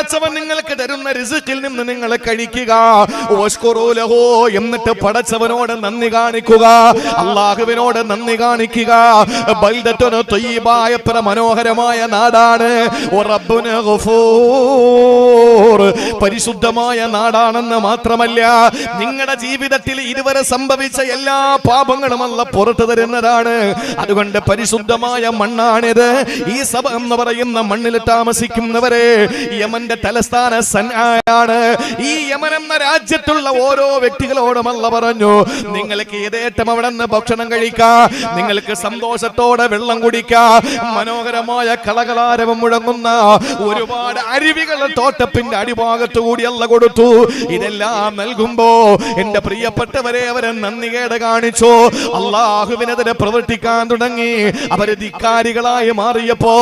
പടച്ചവൻ നിങ്ങൾക്ക് തരുന്ന റിസ്ക്കിൽ നിന്ന് നിങ്ങൾ കഴിക്കുക. എന്നിട്ട് പടച്ചവനോട് നന്ദി കാണിക്കുക, അള്ളാഹുവിനോട് നന്ദി കാണിക്കുക. ബൽദത്തുൻ ത്വയ്യിബായ മനോഹരമായ നാടാണ്. റബ്ബുന ഗഫൂർ, പരിശുദ്ധമായ നാടാണെന്ന് മാത്രമല്ല നിങ്ങളുടെ ജീവിതത്തിൽ ഇതുവരെ സംഭവിച്ച എല്ലാ പാപങ്ങളും അല്ലാഹു പുറത്തു തരുന്നതാണ്. അതുകൊണ്ട് പരിശുദ്ധമായ മണ്ണാണിത്. ഈ സബ എന്ന് പറയുന്ന മണ്ണിൽ താമസിക്കുന്നവരെ, യമന്റെ തലസ്ഥാന സൻആയാണ്. ഈ യമൻ എന്ന രാജ്യത്തുള്ള ഓരോ വ്യക്തികളോടും അല്ലാഹു പറഞ്ഞു, നിങ്ങൾക്ക് യഥേഷ്ടം അവിടെ നിന്ന് ഭക്ഷണം കഴിക്കാം, നിങ്ങൾക്ക് സന്തോഷത്തോടെ വെള്ളം കുടിക്കാം, മനോഹരമായ കളകളാരവം മുഴങ്ങുന്ന ഒരുപാട് അരുവികൾ തോട്ടത്തിന്റെ അടിഭാഗത്തു കൂടി അല്ലാഹു കൊടുത്തു. ഇതെല്ലാം നൽകുമ്പോ എന്റെ പ്രിയപ്പെട്ടവരെ, അവരെ നന്ദികേട് കാണിച്ചു, അള്ളാഹുവിനെതിരെ പ്രവർത്തിക്കാൻ തുടങ്ങി. അവര് ധിക്കാരികളായി മാറിയപ്പോ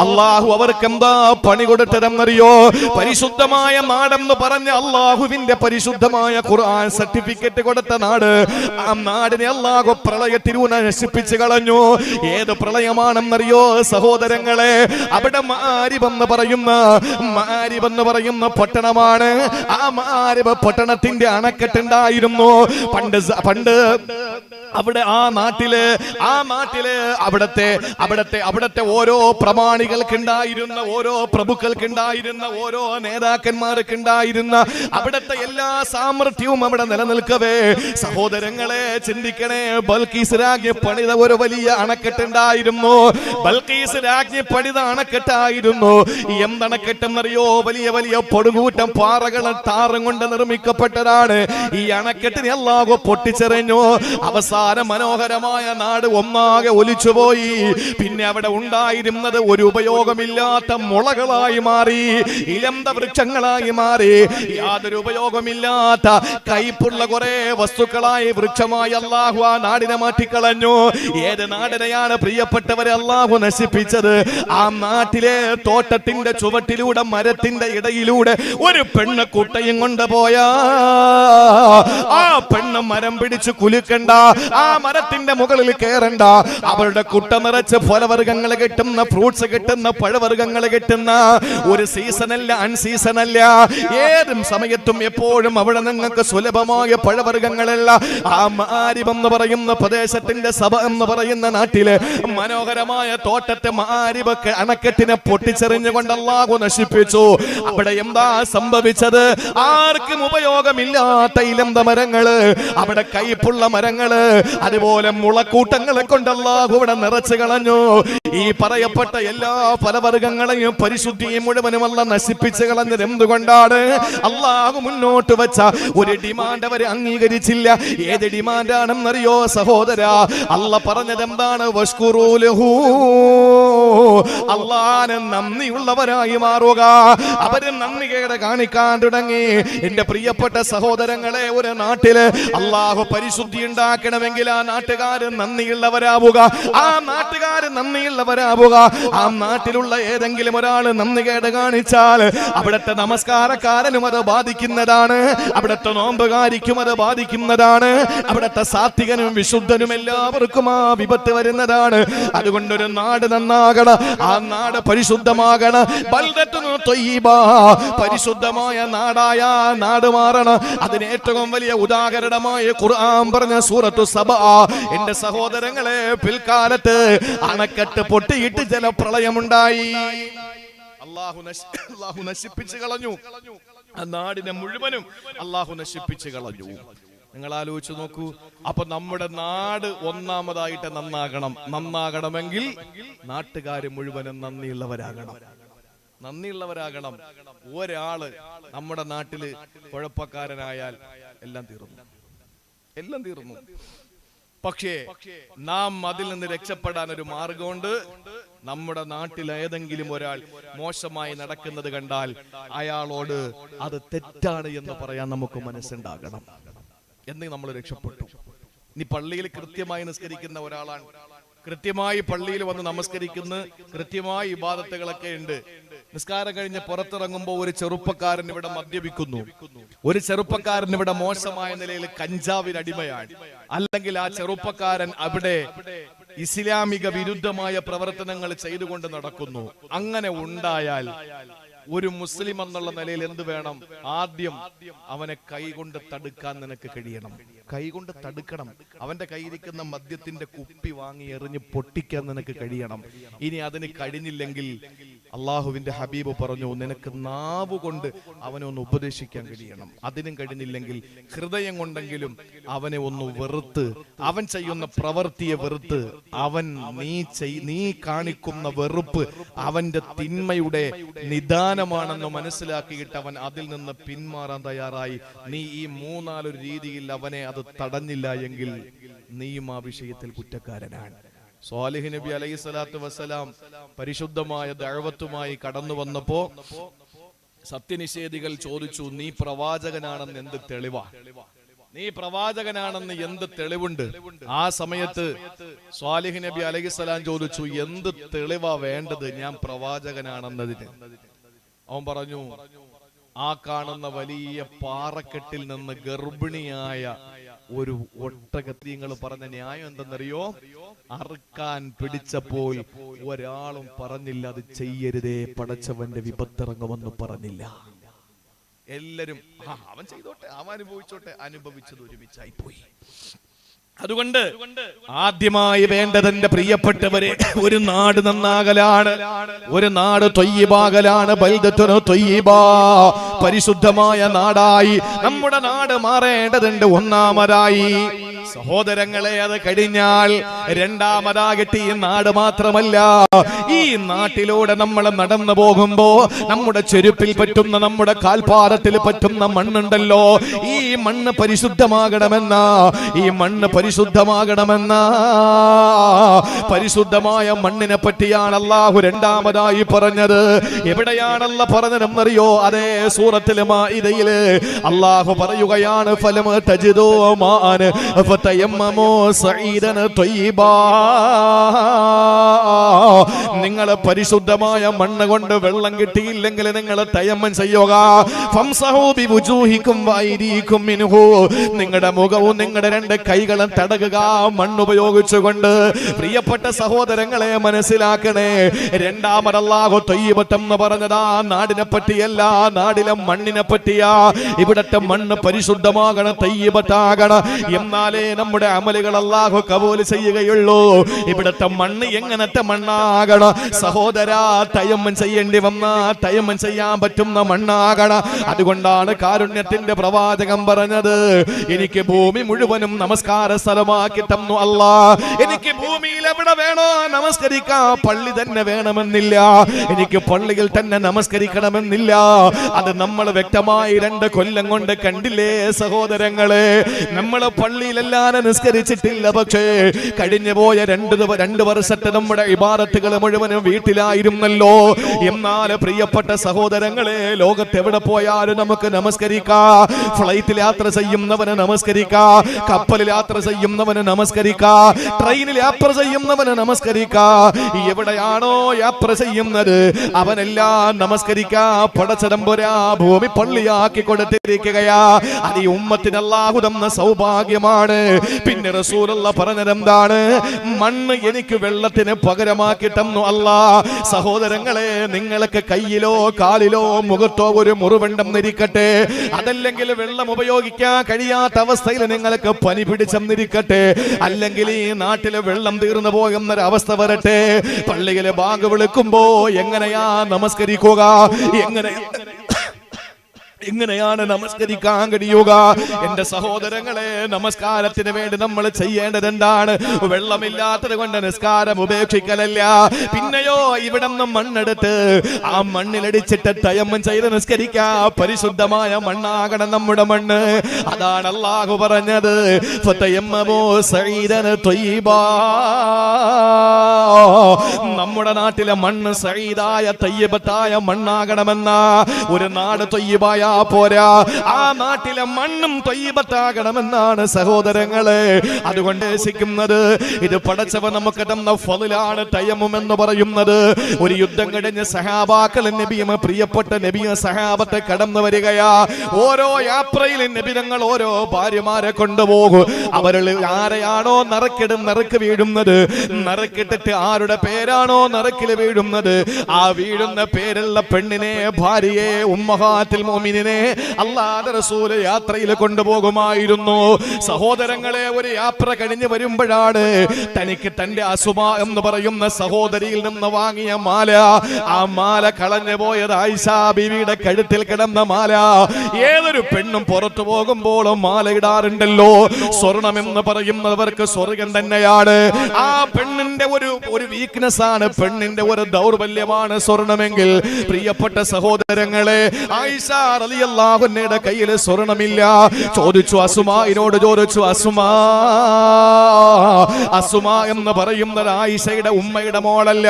അള്ളാഹു അവർക്ക് എന്താ പണി കൊടുത്തതെന്നറിയോ? പരിശുദ്ധമായ നാടെന്ന് പറഞ്ഞ അള്ളാഹുവിന്റെ പരിശുദ്ധമായ ഖുർആൻ സർട്ടിഫിക്കറ്റ് കൊടുത്ത നാട്. ആ നാടിനെ അള്ളാഹു പ്രളയത്തിലൂടെ നശിപ്പിച്ചു കളഞ്ഞു. ഏത് പ്രളയമാണെന്നറിയോ സഹോദരങ്ങളെ? അവിടെ മആരിബ് എന്ന് പറയുന്ന പട്ടണമാണ്. ആ മആരിബ് പട്ടണത്തിന്റെ അണക്കെട്ടുണ്ടായിരുന്നു പണ്ട് അവിടെ ആ നാട്ടില് അവിടത്തെ ഓരോ പ്രമാണികൾക്കുണ്ടായിരുന്ന, ഓരോ പ്രഭുക്കൾക്കുണ്ടായിരുന്ന, ഓരോ നേതാക്കന്മാർക്കുണ്ടായിരുന്ന അവിടത്തെ എല്ലാ സാമർത്ഥ്യവും അവിടെ നിലനിൽക്കവേ സഹോദരങ്ങളെ ചിന്തിക്കണേ, ബൽക്കീസ് രാജ്ഞി പണിത ഒരു വലിയ അണക്കെട്ടുണ്ടായിരുന്നു. ബൽക്കീസ് രാജ്ഞി പണിത അണക്കെട്ടായിരുന്നു. എന്തണക്കെട്ടെന്നറിയോ? വലിയ വലിയ പൊടുകൂറ്റം പാറകളും താറും കൊണ്ട് നിർമ്മിക്കപ്പെട്ടതാണ്. ഈ അണക്കെട്ടിനെ അല്ലാഹു പൊട്ടിച്ചെറിഞ്ഞു. അവസാന മനോഹരമായ നാട് ഒന്നാകെ ഒലിച്ചുപോയി. പിന്നെ അവിടെ ഉണ്ടായിരുന്നത് ഒരു ഉപയോഗമില്ലാത്ത മുളകളായി മാറി, ഇലന്ത വൃക്ഷങ്ങളായി മാറി, യാതൊരു ഉപയോഗമില്ലാത്ത കൈപ്പുള്ള കുറെ വസ്തുക്കളായി വൃക്ഷമായി അല്ലാഹു ആ നാടിനെ മാറ്റിക്കളഞ്ഞു. ഏത് നാടിനെയാണ് പ്രിയപ്പെട്ടവരെ അല്ലാഹു നശിപ്പിച്ചത്? ആ നാട്ടിലെ തോട്ടത്തിന്റെ ചുവട്ടിലൂടെ, മരത്തിന്റെ ഇടയിലൂടെ ഒരു പെണ്ണ് കുട്ടയും കൊണ്ടുപോയാ ആ പെണ്ണ് മരം പിടിച്ച് കുലുക്കണ്ട, ആ മരത്തിന്റെ മുകളിൽ കയറണ്ട. അവരുടെ കുട്ട നിറച്ച് ഫലവർഗ്ഗങ്ങൾ കിട്ടുന്ന, ഫ്രൂട്ട്സ് കിട്ടുന്ന, പഴവർഗ്ഗങ്ങൾ കിട്ടുന്ന ഒരു സീസണല്ല, അൺസീസണല്ല, ഏതും സമയത്തും എപ്പോഴും അവിടെ നിങ്ങൾക്ക് സുലഭമായ പഴവർഗ്ഗങ്ങളല്ല. ആ മആരിബ് എന്ന് പറയുന്ന പ്രദേശത്തിന്റെ സബ എന്ന് പറയുന്ന നാട്ടില് മനോഹരമായ തോട്ടത്തെ മആരിബ് അണക്കെട്ടിനെ പൊട്ടിച്ചെറിഞ്ഞുകൊണ്ട് അല്ലാഹു നശിപ്പിച്ചു. അവിടെ എന്താ സംഭവിച്ചത്? ആർക്കും ഉപയോഗമില്ലാത്ത ഇലന്ത മരങ്ങള്, അവിടെ കൈപ്പുള്ള മരങ്ങള്, അതുപോലെ മുളക്കൂട്ടങ്ങളെ കൊണ്ട് അല്ലാഹു ഇവിടെ നിറച്ചു കളഞ്ഞു. ഈ പറയപ്പെട്ട എല്ലാ ഫലവർഗ്ഗങ്ങളെയും പരിശുദ്ധിയും മുഴുവനും അല്ലാഹു നശിപ്പിച്ചു കളഞ്ഞത് എന്തുകൊണ്ടാണ്? അല്ലാഹു മുന്നോട്ട് വെച്ച ഒരു ഡിമാൻഡ് അവരെ അംഗീകരിച്ചില്ല. ഏത് ഡിമാൻഡാണെന്നറിയോ സഹോദരാ? അല്ലാഹു പറഞ്ഞത് എന്താണ്? വഷ്കുറൂ ലഹു, അല്ലാഹുവിന് നന്ദിയുള്ളവരായി മാറുക. അവര് നന്ദികേട് കാണിക്കാൻ തുടങ്ങി. എന്റെ പ്രിയപ്പെട്ട സഹോദരങ്ങളെ, ഒരു നാട്ടില് അല്ലാഹു പരിശുദ്ധി ഉണ്ടാക്കണമെങ്കിൽ ആ നാട്ടുകാര് നന്ദിയുള്ളവരാവുക. ആ നാട്ടിലുള്ള ഏതെങ്കിലും ഒരാൾ നന്ദികേട് കാണിച്ചാൽ അവിടുത്തെ നമസ്കാരക്കാരനും അത് ബാധിക്കുന്നതാണ്, അവിടുത്തെ നോമ്പുകാരിക്കും അത് ബാധിക്കുന്നതാണ്, അവിടുത്തെ സാത്വികനും വിശുദ്ധനും എല്ലാവർക്കും ആ വിപത്ത് വരുന്നതാണ്. അതുകൊണ്ടൊരു നാട് നന്നാകണം, ആ നാട് പരിശുദ്ധമാകണം. ബൽദത്തുൻ ത്വയ്യിബാ, പരിശുദ്ധമായ നാടായ നാട് മാറണം. അതിന് ഏറ്റവും വലിയ ഉദാഹരണമായി ഖുർആൻ പറഞ്ഞ സൂറത്തു സബ. എന്റെ സഹോദരങ്ങളെ, പിൽക്കാലത്ത് അണക്കെട്ട് പൊട്ടിയിട്ട് ജലപ്രളയമുണ്ടായി. അല്ലാഹു നശിപ്പിച്ചു കളഞ്ഞു. ആ നാടിനെ മുഴുവനും അല്ലാഹു നശിപ്പിച്ചു കളഞ്ഞു. നിങ്ങൾ ആലോചിച്ച് നോക്കൂ. അപ്പൊ നമ്മുടെ നാട് ഒന്നാമതായിട്ട് നന്നാകണമെങ്കിൽ നാട്ടുകാര് മുഴുവനും നന്ദിയുള്ളവരാകണം. ഒരാള് നമ്മുടെ നാട്ടില് കുഴപ്പക്കാരനായാൽ എല്ലാം തീർന്നു. പക്ഷേ നാം അതിൽ നിന്ന് രക്ഷപ്പെടാൻ ഒരു മാർഗമുണ്ട്. നമ്മുടെ നാട്ടിൽ ഏതെങ്കിലും ഒരാൾ മോശമായി നടക്കുന്നത് കണ്ടാൽ അയാളോട് അത് തെറ്റാണ് എന്ന് പറയാൻ നമുക്ക് മനസ്സുണ്ടാകണം. എന്ന് നമ്മൾ രക്ഷപ്പെട്ടു. ഇനി പള്ളിയിൽ കൃത്യമായി നിസ്കരിക്കുന്ന ഒരാളാണ്, കൃത്യമായി പള്ളിയിൽ വന്ന് നമസ്കരിക്കുന്ന, കൃത്യമായി ഇബാദത്തുകളൊക്കെ ഉണ്ട്. നിസ്കാരം കഴിഞ്ഞ് പുറത്തിറങ്ങുമ്പോൾ ഒരു ചെറുപ്പക്കാരൻ ഇവിടെ മദ്യപിക്കുന്നു, ഒരു ചെറുപ്പക്കാരൻ ഇവിടെ മോശമായ നിലയിൽ കഞ്ചാവിന് അടിമയാണ്, അല്ലെങ്കിൽ ആ ചെറുപ്പക്കാരൻ അവിടെ ഇസ്ലാമിക വിരുദ്ധമായ പ്രവർത്തനങ്ങൾ ചെയ്തുകൊണ്ട് നടക്കുന്നു. അങ്ങനെ ഉണ്ടായാൽ ഒരു മുസ്ലിം എന്നുള്ള നിലയിൽ എന്ത് വേണം? ആദ്യം അവനെ കൈകൊണ്ട് തടുക്കാൻ നിനക്ക് കഴിയണം. കൈകൊണ്ട് തടുക്കണം. അവന്റെ കയ്യിരിക്കുന്ന മദ്യത്തിന്റെ കുപ്പി വാങ്ങി എറിഞ്ഞ് പൊട്ടിക്കാൻ നിനക്ക് കഴിയണം. ഇനി അതിന് കഴിഞ്ഞില്ലെങ്കിൽ അള്ളാഹുവിന്റെ ഹബീബ് പറഞ്ഞു, നിനക്ക് നാവ് കൊണ്ട് അവനെ ഒന്ന് ഉപദേശിക്കാൻ കഴിയണം. അതിനും കഴിഞ്ഞില്ലെങ്കിൽ ഹൃദയം കൊണ്ടെങ്കിലും അവനെ ഒന്ന് വെറുത്ത്, അവൻ ചെയ്യുന്ന പ്രവൃത്തിയെ വെറുത്ത്, അവൻ നീ കാണിക്കുന്ന വെറുപ്പ് അവന്റെ തിന്മയുടെ നിദാനമാണെന്ന് മനസ്സിലാക്കിയിട്ട് അവൻ അതിൽ നിന്ന് പിന്മാറാൻ തയ്യാറായി. നീ ഈ മൂന്നാലൊരു രീതിയിൽ അവനെ അത് തടഞ്ഞില്ല എങ്കിൽ നീയും ആ വിഷയത്തിൽ കുറ്റക്കാരനാണ്. സ്വാലിഹ് നബി അലൈഹി സ്വലാത്തു വസ്സലാം പരിശുദ്ധമായ ദഅവത്തുമായി കടന്നു വന്നപ്പോ സത്യനിഷേധികൾ ചോദിച്ചു, നീ പ്രവാചകനാണെന്ന് എന്ത് തെളിവാ? നീ പ്രവാചകനാണെന്ന് എന്ത് തെളിവുണ്ട്? ആ സമയത്ത് സ്വാലിഹ് നബി അലൈഹിസ്സലാം ചോദിച്ചു, എന്ത് തെളിവാ വേണ്ടത് ഞാൻ പ്രവാചകനാണെന്നതിന്? അവൻ പറഞ്ഞു, ആ കാണുന്ന വലിയ പാറക്കെട്ടിൽ നിന്ന് ഗർഭിണിയായ ഒരു ഒട്ടകത്തെ, നിങ്ങൾ പറഞ്ഞ ന്യായം എന്തെന്നറിയോ? അറുക്കാൻ പിടിച്ചപ്പോൾ ഒരാളും പറഞ്ഞില്ല അത് ചെയ്യരുതേ, പടച്ചവന്റെ വിപത്തിറങ്ങുമെന്ന് പറഞ്ഞില്ല. എല്ലാരും അവൻ ചെയ്തോട്ടെ, അവൻ അനുഭവിച്ചോട്ടെ, അനുഭവിച്ചത് ഒരുമിച്ചായി പോയി. അതുകൊണ്ട് ആദ്യമായി വേണ്ടത് എന്റെ പ്രിയപ്പെട്ടവരെ, ഒരു നാട് നന്നാകലാണ്, ഒരു നാട് ത്വയ്യിബാകലാണ്. ബൽദത്തുൻ ത്വയ്യിബാ, പരിശുദ്ധമായ നാടായി നമ്മുടെ നാട് മാറേണ്ടതുണ്ട്. ഒന്നാമതായി സഹോദരങ്ങളെ, അത് കഴിഞ്ഞാൽ രണ്ടാമതാകട്ടെ ഈ നാട് മാത്രമല്ല, ഈ നാട്ടിലൂടെ നമ്മൾ നടന്നു പോകുമ്പോ നമ്മുടെ ചെരുപ്പിൽ പറ്റുന്ന, നമ്മുടെ കാൽപാദത്തിൽ പറ്റുന്ന മണ്ണുണ്ടല്ലോ, ഈ മണ്ണ് പരിശുദ്ധമാകണമെന്ന, ഈ മണ്ണ് പരിശുദ്ധമാകണമെന്ന പരിശുദ്ധമായ മണ്ണിനെ പറ്റിയാണ് അല്ലാഹു രണ്ടാമതായി പറഞ്ഞത്. എവിടെയാണല്ല പറഞ്ഞതെന്നറിയോ? അതേ സൂറത്തുൽ മാഇദയില് അല്ലാഹു പറയുകയാണ്, ഫലം തജിദൂ മാഅൻ ഫതയമ്മമൂ സഈദൻ ത്വയ്യിബാ. നിങ്ങൾ പരിശുദ്ധമായ മണ്ണ് കൊണ്ട് വെള്ളം കിട്ടിയില്ലെങ്കിൽ നിങ്ങൾ തയമ്മം ചെയ്യുക. ഫംസഹൂ ബിവുജൂഹികും വഅയ്ദീകും മിൻഹു, നിങ്ങളുടെ മുഖവും നിങ്ങളുടെ രണ്ട് കൈകളും തടകുക മണ്ണുപയോഗിച്ചുകൊണ്ട്. പ്രിയപ്പെട്ട സഹോദരങ്ങളെ മനസ്സിലാക്കണേ, രണ്ടാമത് അല്ലാഹു ത്വയ്യിബത്ത് എന്ന് പറഞ്ഞത് ആ നാടിനെ പറ്റിയല്ല, നാടിലെ മണ്ണിനെ പറ്റിയാ. ഇവിടത്തെ മണ്ണ് പരിശുദ്ധമാകണം, തയ്യിബത്താകണം, എന്നാലേ നമ്മുടെ അമലുകൾ അല്ലാഹു കബൂൽ ചെയ്യുകയുള്ളൂ. ഇവിടത്തെ മണ്ണ് എങ്ങനത്തെ മണ്ണാകണം സഹോദരാ? തയമ്മം ചെയ്യേണ്ടി വന്ന തയമ്മം ചെയ്യാൻ പറ്റുന്ന മണ്ണാകണം. അതുകൊണ്ടാണ് കാരുണ്യത്തിന്റെ പ്രവാചകൻ പറഞ്ഞത്, എനിക്ക് ഭൂമി മുഴുവനും നമസ്കാര സ്ഥലമാക്കി തന്നു അല്ലാ. എനിക്ക് ഭൂമിയിൽ എവിടെ വേണോ നമസ്കരിക്കാൻ പള്ളി തന്നെ വേണമെന്നില്ല, എനിക്ക് പള്ളിയിൽ തന്നെ നമസ്കരിക്കണമെന്നില്ല. അത് നമ്മൾ വ്യക്തമായി 2 കൊല്ലം കൊണ്ട് കണ്ടില്ലേ സഹോദരങ്ങളെ? നമ്മൾ പള്ളിയിലെല്ലാം നിസ്കരിച്ചിട്ടില്ല, പക്ഷേ കഴിഞ്ഞു പോയ 2 വർഷത്തെ നമ്മുടെ ഇബാദത്തുകൾ മുഴുവനും വീട്ടിലായിരുന്നല്ലോ. എന്നാൽ പ്രിയപ്പെട്ട സഹോദരങ്ങളെ, ലോകത്ത് എവിടെ പോയാലും നമുക്ക് നമസ്കരിക്കാം. ഫ്ലൈറ്റിൽ യാത്ര ചെയ്യുന്നവന് നമസ്കരിക്കാം, കപ്പലിൽ യാത്ര ചെയ്യുന്നവന് നമസ്കരിക്കാം, ട്രെയിനിൽ യാത്ര ചെയ്യുന്നവന് നമസ്കരിക്കാം. എവിടെയാണോ യാത്ര ചെയ്യുന്നത് അവനെല്ലാം നമസ്കരിക്കാം. പടച്ചതമ്പുരാ ഭൂമി പള്ളിയാക്കി കൊടുത്തിരിക്കുകയാ. അത് ഈ ഉമ്മത്തിന് അല്ലാഹു തന്ന സൗഭാഗ്യമാണ്. പിന്നെ റസൂലുള്ള പറഞ്ഞതെന്താണ്? മണ്ണ് എനിക്ക് വെള്ളത്തിന് പകരമാക്കി തന്നു അല്ലാ. സഹോദരങ്ങളെ, നിങ്ങൾക്ക് കയ്യിലോ കാലിലോ മുഖത്തോ ഒരു മുറിവുണ്ടെന്നിരിക്കട്ടെ, അതല്ലെങ്കിൽ വെള്ളം ഉപയോഗിക്കാൻ കഴിയാത്ത അവസ്ഥയിൽ നിങ്ങൾക്ക് പനി പിടിച്ചെന്നിരിക്കട്ടെ, അല്ലെങ്കിൽ ഈ നാട്ടിലെ വെള്ളം തീർന്നു പോകുന്നൊരവസ്ഥ വരട്ടെ, പള്ളിയിലെ ബാങ്ക് വിളിക്കുമ്പോ എങ്ങനെയാ നമസ്കരിക്കുക? എങ്ങനെയാണ് നമസ്കരിക്കാൻ കഴിയുക? എന്റെ സഹോദരങ്ങളെ, നമസ്കാരത്തിന് വേണ്ടി നമ്മൾ ചെയ്യേണ്ടത് എന്താണ്? വെള്ളമില്ലാത്തത് കൊണ്ട് നിസ്കാരം ഉപേക്ഷിക്കലല്ല. പിന്നെയോ ഇവിടെ നിന്ന് മണ്ണെടുത്ത് ആ മണ്ണിലടിച്ചിട്ട് തയമ്മം ചെയ്ത് നിസ്കരിക്കാൻ പരിശുദ്ധമായ മണ്ണാകണം നമ്മുടെ മണ്ണ്. അതാണ് അല്ലാഹു പറഞ്ഞത്, ഫതയമ്മമൂ സഈദൻ ത്വയ്യിബാ. നമ്മുടെ നാട്ടിലെ മണ്ണ് സഈദായ തയ്യിബത്തായ മണ്ണാകണമെന്ന. ഒരു നാട് ത്വയ്യിബായ പോരാ, ആ നാട്ടിലെ മണ്ണും ത്വയ്യിബത്താകണമെന്നാണ് സഹോദരങ്ങളെ. അതുകൊണ്ട് ശിക്കുന്നത് ഇത് പടച്ചവൻ നമുക്ക് തന്ന ഫളിലാണ് തയമ്മും എന്ന് പറയുന്നത്. ഒരു യുദ്ധം കഴിഞ്ഞ് സഹാബാക്കൾ നബിയും പ്രിയപ്പെട്ട നബിയും സഹാബത്തെ കടന്നു വരികയാ. ഓരോ യാത്രയിൽ നബിതങ്ങൾ ഓരോ ഭാര്യമാരെ കൊണ്ടുപോകും. അവരിൽ ആരെയാണോ നറുക്ക് വീഴുന്നത്, നറുക്കിട്ടിട്ട് ആരുടെ പേരാണോ നറുക്കിൽ വീഴുന്നത് ആ വീഴുന്ന പേരുള്ള പെണ്ണിനെ, ഭാര്യയെ, ഉമ്മഹാത്തുൽ മുഅ്മിനീനെ അല്ലാഹുവിന്റെ റസൂൽ യാത്രയിൽ കൊണ്ടുപോകുമായിരുന്നു. സഹോദരങ്ങളെ, ഒരു യാത്ര കഴിഞ്ഞ് വരുമ്പോഴാണ് തനിക്ക് തന്റെ അസുമ എന്ന് പറയുന്ന സഹോദരിയിൽ നിന്ന് വാങ്ങിയ മാല, ആ മാല കളഞ്ഞു പോയത് ആയിഷാ ബീവിയുടെ കഴുത്തിൽ കിടന്ന മാല. ഏതൊരു പെണ്ണും പുറത്തു പോകുമ്പോൾ മാല ഇടാറുണ്ടല്ലോ. സ്വർണം എന്ന് പറയുന്നവർക്ക് സ്വർഗം തന്നെയാണ്. ആ പെണ്ണിന്റെ ഒരു വീക്ക്നെസ് ആണ്, പെണ്ണിന്റെ ഒരു ദൗർബല്യമാണ് സ്വർണമെങ്കിൽ, പ്രിയപ്പെട്ട സഹോദരങ്ങളെ, ആയിഷാ റളിയല്ലാഹു അൻഹയുടെ കയ്യിൽ സ്വർണമില്ല. ചോദിച്ചു അസുമായിനോട്, ചോദിച്ചു അസുമ എന്ന് പറയുന്നത് ആയിഷയുടെ ഉമ്മയുടെ മോളല്ല,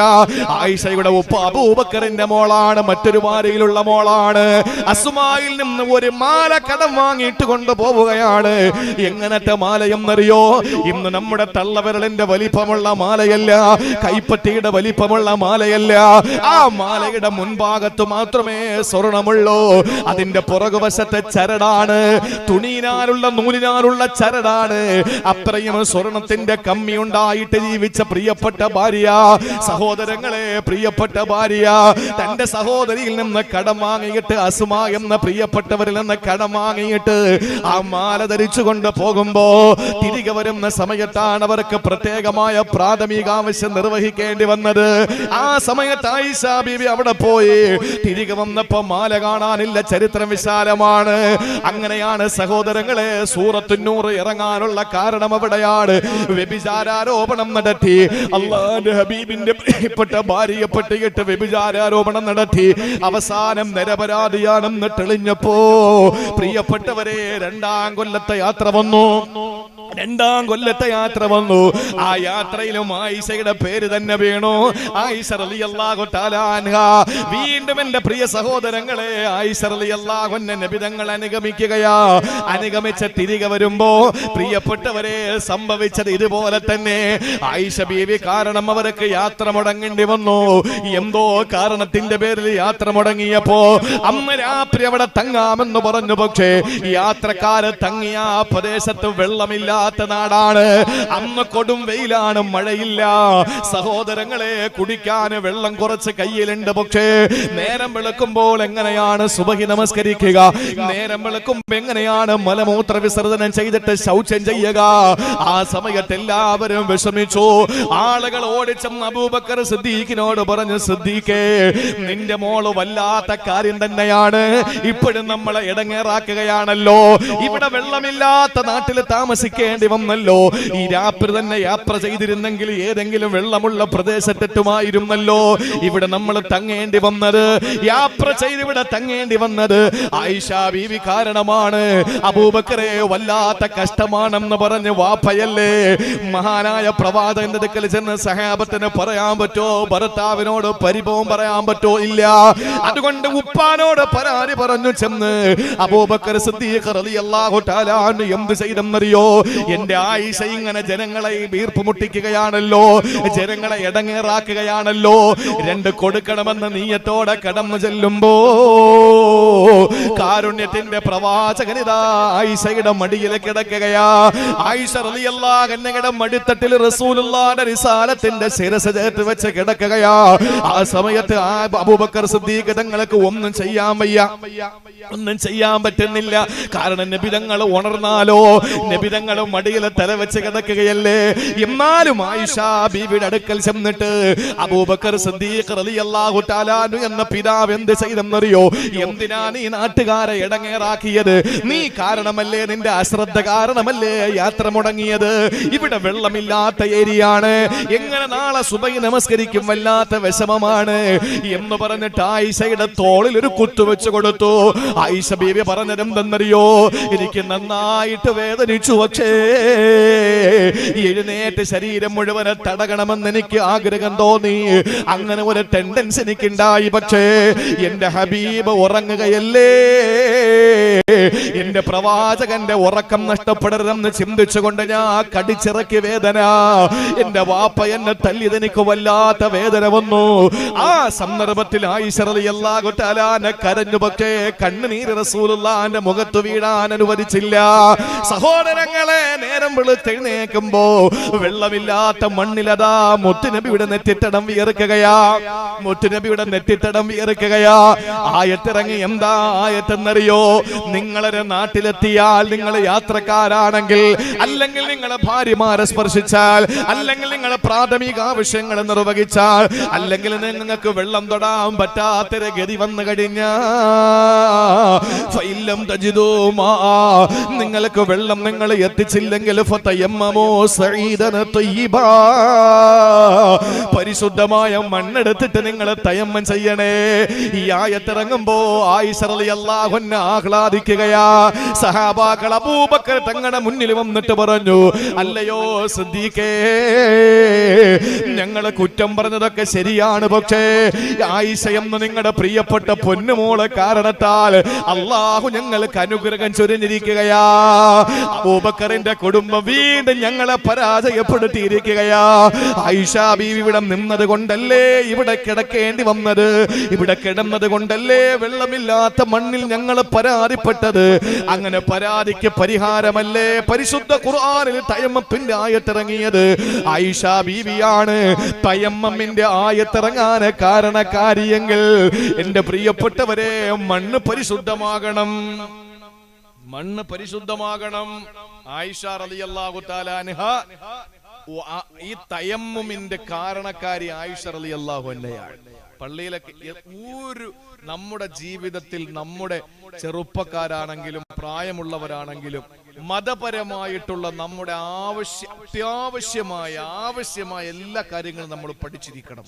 ആയിഷയുടെ ഉപ്പ അബൂബക്കറിന്റെ മോളാണ്, മറ്റൊരു ഭാര്യയിലുള്ള മോളാണ്. അസുമായിൽ നിന്ന് ഒരു മാല കടം വാങ്ങിയിട്ട് കൊണ്ടുപോവുകയാണ്. എങ്ങനത്തെ മാലയെന്നറിയോ? ഇന്ന് നമ്മുടെ തള്ളവിരലിന്റെ വലിപ്പമുള്ള മാലയല്ല, കൈപ്പറ്റിയുടെ വലിപ്പമുള്ള മാലയല്ല. ആ മാലയുടെ മുൻഭാഗത്ത് മാത്രമേ സ്വർണമുള്ളൂ. അതിന്റെ പുറകുവശത്തെ ചരടാണ്, തുണിയിനാലുള്ള നൂലിനാലുള്ള ചരടാണ്. അത്രയും സ്വർണത്തിന്റെ കമ്മി ഉണ്ടായിട്ട് ജീവിച്ച പ്രിയപ്പെട്ട ഭാര്യ, സഹോദരങ്ങളെ, പ്രിയപ്പെട്ട ഭാര്യ തന്റെ സഹോദരിയിൽ നിന്ന് കടം വാങ്ങിയിട്ട്, അസുമ എന്ന പ്രിയപ്പെട്ടവരിൽ നിന്ന് കടം വാങ്ങിയിട്ട് ആ മാല ധരിച്ചുകൊണ്ട് പോകുമ്പോ തിരികെ വരുന്ന സമയത്താണ് അവർക്ക് പ്രത്യേകമായ പ്രാഥമിക ആവശ്യം നിർവഹിക്കേണ്ടി വന്നത്. ആ സമയത്ത് ആയിഷാ ബീവി അവിടെ പോയി. തിരികെ വന്നപ്പോ മാല കാണാനില്ല. ചരിത്രം വിശാലമാണ്. അങ്ങനെയാണ് സഹോദരങ്ങളെ സൂറത്തുൻ നൂർ ഇറങ്ങാനുള്ള കാരണം അവിടെയാണ്. വ്യഭിചാരോപണം നടത്തി, അല്ലാഹുവിന്റെ ഹബീബിന്റെ പ്രിയപ്പെട്ട ഭാര്യയെ പറ്റിയിട്ട് വ്യഭിചാരോപണം നടത്തി. അവസാനം നിരപരാധിയാണെന്ന് തെളിഞ്ഞപ്പോ പ്രിയപ്പെട്ടവരെ രണ്ടാം കൊല്ലത്തെ യാത്ര വന്നു. ആ യാത്രയിലും ആയിഷയുടെ പേര് തന്നെ വീണു. ആയിഷ റളിയല്ലാഹു തആല അൻഹ. വീണ്ടും എന്റെ പ്രിയ സഹോദരങ്ങളെ, ആയിഷ റളിയല്ലാഹു അൻഹ നബി തങ്ങൾ അനുഗമിക്കുകയാ. അനുഗമിച്ച് തിരികെ വരുമ്പോ പ്രിയപ്പെട്ടവരെ സംഭവിച്ചത് ഇതുപോലെ തന്നെ. ആയിഷ ബീവി കാരണം അവർക്ക് യാത്ര മുടങ്ങേണ്ടി വന്നു. എന്തോ കാരണത്തിന്റെ പേരിൽ യാത്ര മുടങ്ങിയപ്പോ അന്ന് രാത്രി അവിടെ തങ്ങാമെന്ന് പറഞ്ഞു. പക്ഷേ യാത്രക്കാര് തങ്ങിയ പ്രദേശത്ത് വെള്ളമില്ലാത്ത നാടാണ്. അന്ന് കൊടും വെയിലാണ്, മഴയില്ല. സഹോദരങ്ങളെ, കുടിക്കാൻ വെള്ളം കുറച്ച് കയ്യിലുണ്ട്. പക്ഷേ നേരം വെളുക്കുമ്പോൾ എങ്ങനെയാണ് സുബഹി നമസ്കരിക്കുക? നേരം വെളുക്കുമ്പോൾ എങ്ങനെയാണ് മലമൂത്ര വിസർജനം ചെയ്തിട്ട് ശൗചം ചെയ്യുക? ആ സമയത്ത് എല്ലാവരും വിഷമിച്ചു. ആളുകൾ ഓടിച്ചെന്ന് അബൂബക്കർ സിദ്ദീഖിനോട് പറഞ്ഞു, സിദ്ദീഖേ, നിന്റെ മോള് വല്ലാത്ത കാര്യം തന്നെയാണ്, ഇപ്പോഴും നമ്മളെ ഇടങ്ങേറാക്കുകയാണല്ലോ. ഇവിടെ വെള്ളമില്ലാത്ത നാട്ടിൽ താമസിക്കേണ്ടി വന്നല്ലോ. ഈ രാത്രി തന്നെ യാത്ര ചെയ്തിരുന്നെങ്കിൽ ഏതെങ്കിലും വെള്ളമുള്ള പ്രദേശത്തെത്തുമായിരുന്നല്ലോ. ഇവിടെ നമ്മൾ തങ്ങേണ്ടി വന്നത്, യാത്ര ചെയ്ത് ഇവിടെ തങ്ങേണ്ടി വന്നത് ആയിഷാ ബീവി കാരണമാണ്. അബൂബക്കറെ, വല്ലാത്ത കഷ്ടമാണെന്ന് പറഞ്ഞ് വാപ്പയല്ലേ മഹാനായ പ്രവാചകന്റെ അടുക്കൽ ചെന്ന് സഹാബത്തിന് പറയാൻ പറ്റോ? ഭർത്താവിനോട് പരിഭവം പറയാൻ പറ്റോ? ഇല്ല. അതുകൊണ്ട് ഉപ്പാനോട് പരാതി പറഞ്ഞു ചെന്ന് അബൂബക്കർ സിദ്ദീഖ് റളിയല്ലാഹു തആല അൻഹു എന്ത് ചെയ്തെന്നറിയോ? എന്റെ ആയിഷ ഇങ്ങനെ ജനങ്ങളെ വീർപ്പ് മുട്ടിക്കുകയാണല്ലോ, ജനങ്ങളെ ഇടങ്ങേറാക്കുകയാണല്ലോ, രണ്ട് കൊടുക്കണമെന്ന് നീയത്തോടെ കടന്നു ചെല്ലുമ്പോ കാരുണ്യത്തിന്റെ പ്രവാചകനിതാ ആയിഷയുടെ മടിയിൽ കിടക്കുകയാ. ആയിഷ റളിയല്ലാഹു അൻഹയുടെ മടിത്തട്ടിൽ റസൂലുള്ളാഹിന്റെ റിസാലത്തിന്റെ ശിരസ് ചേർത്ത് വെച്ച് കിടക്കുകയാ. ആ സമയത്ത് അബൂബക്കർ സിദ്ദീഖ് തങ്ങൾക്ക് ഒന്നും ചെയ്യാൻ വയ്യ, ഒന്നും ചെയ്യാൻ പറ്റുന്നില്ല. കാരണം നബി തങ്ങൾ ഉണർന്നാലോ, നബി തങ്ങൾ മടിയിൽ തല വെച്ച് കിടക്കുകയല്ലേ. എന്നാലും ആയിഷ ബീവിയുടെ അടുക്കൽ ചെന്നിട്ട് അബൂബക്കർ സിദ്ദീഖ് റളിയല്ലാഹു തആല അൻഹു എന്ന പിതാവ് എന്ത് ചെയ്തെന്നറിയോ? എന്തിനാ നീ നാട്ടുകാരെ ഇടങ്ങേറാക്കിയത്? നീ കാരണമല്ലേ, നിന്റെ അശ്രദ്ധ കാരണമല്ലേ യാത്ര മുടങ്ങിയത്? ഇവിടെ വെള്ളമില്ലാത്ത ഏരിയയാണ്, എങ്ങനെ നാളെ സുബഹി നമസ്കരിക്കും? വല്ലാത്ത വിഷമമാണ് എന്ന് പറഞ്ഞിട്ട് ആയിഷയുടെ തോളിൽ ഒരു കുത്തു വെച്ച് കൊടുത്തു. ആയിഷ ബീവി പറഞ്ഞത് എന്തെന്നറിയോ? എനിക്ക് നന്നായിട്ട് വേദനിച്ചു, പക്ഷേ എഴുന്നേറ്റ് ശരീരം മുഴുവനെ തടകണമെന്ന് എനിക്ക് ആഗ്രഹം തോന്നി. അങ്ങനെ ഒരു ടെൻഡൻസി എനിക്കുണ്ടായി. പക്ഷേ എന്റെ ഹബീബ് ഉറങ്ങുകയല്ലേ എന്റെ പ്രവാചകന്റെ ഉറക്കം നഷ്ടപ്പെടരുതെന്ന് ചിന്തിച്ചുകൊണ്ട് ഞാൻ കടിച്ചിറക്കി വേദന. എന്റെ വാപ്പ എന്നെ തല്ലിയതെനിക്ക് വല്ലാത്ത വേദന വന്നു. ആ സന്ദർഭത്തിൽ ആയിഷ റളിയല്ലാഹു തആല കരഞ്ഞു. പക്ഷേ കണ്ണുനീര് റസൂലുള്ളാഹിന്റെ മുഖത്ത് വീഴാൻ അനുവദിച്ചില്ല. സഹോദരങ്ങളെ, നേരം വെളുത്തെഴുന്നേൽക്കുമ്പോ വെള്ളമില്ലാത്ത മണ്ണിലതാ മുത്തുനബിയുടെ നെറ്റിത്തടം വിയർക്കുകയാ. മുത്തുനബിയുടെ നെറ്റിത്തടം വിയർക്കുകയാ. ആയത്തിറങ്ങി. എന്താ ആയത്തെന്നറിയോ? നിങ്ങളുടെ നാട്ടിലെത്തിയാൽ, നിങ്ങൾ യാത്രക്കാരാണെങ്കിൽ, അല്ലെങ്കിൽ നിങ്ങളെ ഭാര്യമാരെ സ്പർശിച്ചാൽ, അല്ലെങ്കിൽ നിങ്ങളെ പ്രാഥമിക ആവശ്യങ്ങൾ നിർവഹിച്ചാൽ, അല്ലെങ്കിൽ നിങ്ങൾക്ക് വെള്ളം തൊടാൻ പറ്റാത്തൊരു ഗതി വന്നു കഴിഞ്ഞാൽ, നിങ്ങൾക്ക് വെള്ളം നിങ്ങൾ എത്തിച്ചില്ലെങ്കിൽ, പരിശുദ്ധമായ മണ്ണെടുത്തിട്ട് നിങ്ങൾ തയമ്മം ചെയ്യണേ. ഈ ആയത്തിറങ്ങുമ്പോ ആയിഷ റളിയല്ലാഹു അൻഹ ആഹ്ലാദിക്കുകയാ. സഹാബാക്കൾ അബൂബക്കർ തങ്ങളുടെ മുന്നിൽ വന്നിട്ട് പറഞ്ഞു, അല്ലയോ സിദ്ദീഖേ, ഞങ്ങളെ കുറ്റം പറഞ്ഞതൊക്കെ ശരിയാണ്. പക്ഷേ ആയിഷ എന്ന് നിങ്ങളുടെ പ്രിയപ്പെട്ട പൊന്നുമോളെ കാരണത്താൽ അള്ളാഹു ഞങ്ങൾക്ക് അനുഗ്രഹം ചൊരിഞ്ഞിരിക്കുകയാ. അബൂബക്കറിന്റെ കുടുംബം വീണ്ടും ഞങ്ങളെ പരാജയപ്പെടുത്തിയിരിക്കുകയാ. ആയിഷ ബീവി ഇവിടെ നിന്നത് കൊണ്ടല്ലേ ഇവിടെ കിടക്കേണ്ടി വന്നത്. ഇവിടെ കിടന്നത് കൊണ്ടല്ലേ വെള്ളമില്ലാത്ത മണ്ണിൽ ഞങ്ങൾ പരാതിപ്പെട്ടത്. അങ്ങനെ പരാതിക്ക് പരിഹാരമല്ലേ പരിശുദ്ധ ഖുർആനിൽ തയമ്മത്തിന്റെ ആയത്തിറങ്ങിയത്. ആയിഷ ബീവിയാണ് തയമ്മമിന്റെ ആയത്തിറങ്ങാൻ കാരണക്കാരിയെങ്കിൽ, എന്റെ പ്രിയപ്പെട്ടവരെ, മണ്ണ് പരിശുദ്ധമാകണം. മണ്ണ് പരിശുദ്ധമാകണം. ആയിഷ റളിയല്ലാഹു തആല അൻഹ ഈ തയമ്മുമിന്റെ കാരണക്കാരി ആയിഷ റളിയല്ലാഹു അൻഹയാണ്. പള്ളിയിലൊക്കെ ഒരു നമ്മുടെ ജീവിതത്തിൽ, നമ്മുടെ ചെറുപ്പക്കാരാണെങ്കിലും പ്രായമുള്ളവരാണെങ്കിലും മതപരമായിട്ടുള്ള നമ്മുടെ ആവശ്യമായ എല്ലാ കാര്യങ്ങളും നമ്മൾ പഠിച്ചിരിക്കണം.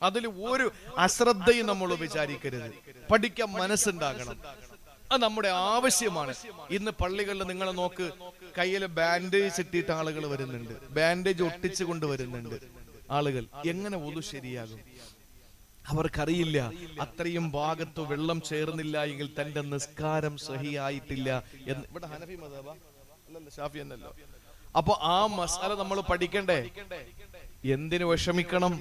അതിൽ ഒരു അശ്രദ്ധയും നമ്മൾ വിചാരിക്കരുത്. പഠിക്കാൻ മനസ്സുണ്ടാകണം. അത് നമ്മുടെ ആവശ്യമാണ്. ഇന്ന് പള്ളികളിൽ നിങ്ങൾ നോക്ക്, കയ്യിൽ ബാൻഡേജ് ഇട്ടിട്ട് ആളുകൾ വരുന്നുണ്ട്, ബാൻഡേജ് ഒട്ടിച്ചു കൊണ്ടുവരുന്നുണ്ട് ആളുകൾ. എങ്ങനെ ഒതു ശരിയാകും? അവർക്കറിയില്ല അത്രയും ഭാഗത്ത് വെള്ളം ചേർന്നില്ല എങ്കിൽ തന്റെ നിസ്കാരം സഹിയായിട്ടില്ല എന്ന്. ഇവിടെ ഹനഫി മദ്ഹബാ അല്ലല്ലോ, ഷാഫി എന്നല്ലോ. അപ്പൊ ആ മസാല നമ്മൾ പഠിക്കണ്ടേ? എന്തിനു വിഷമിക്കണം?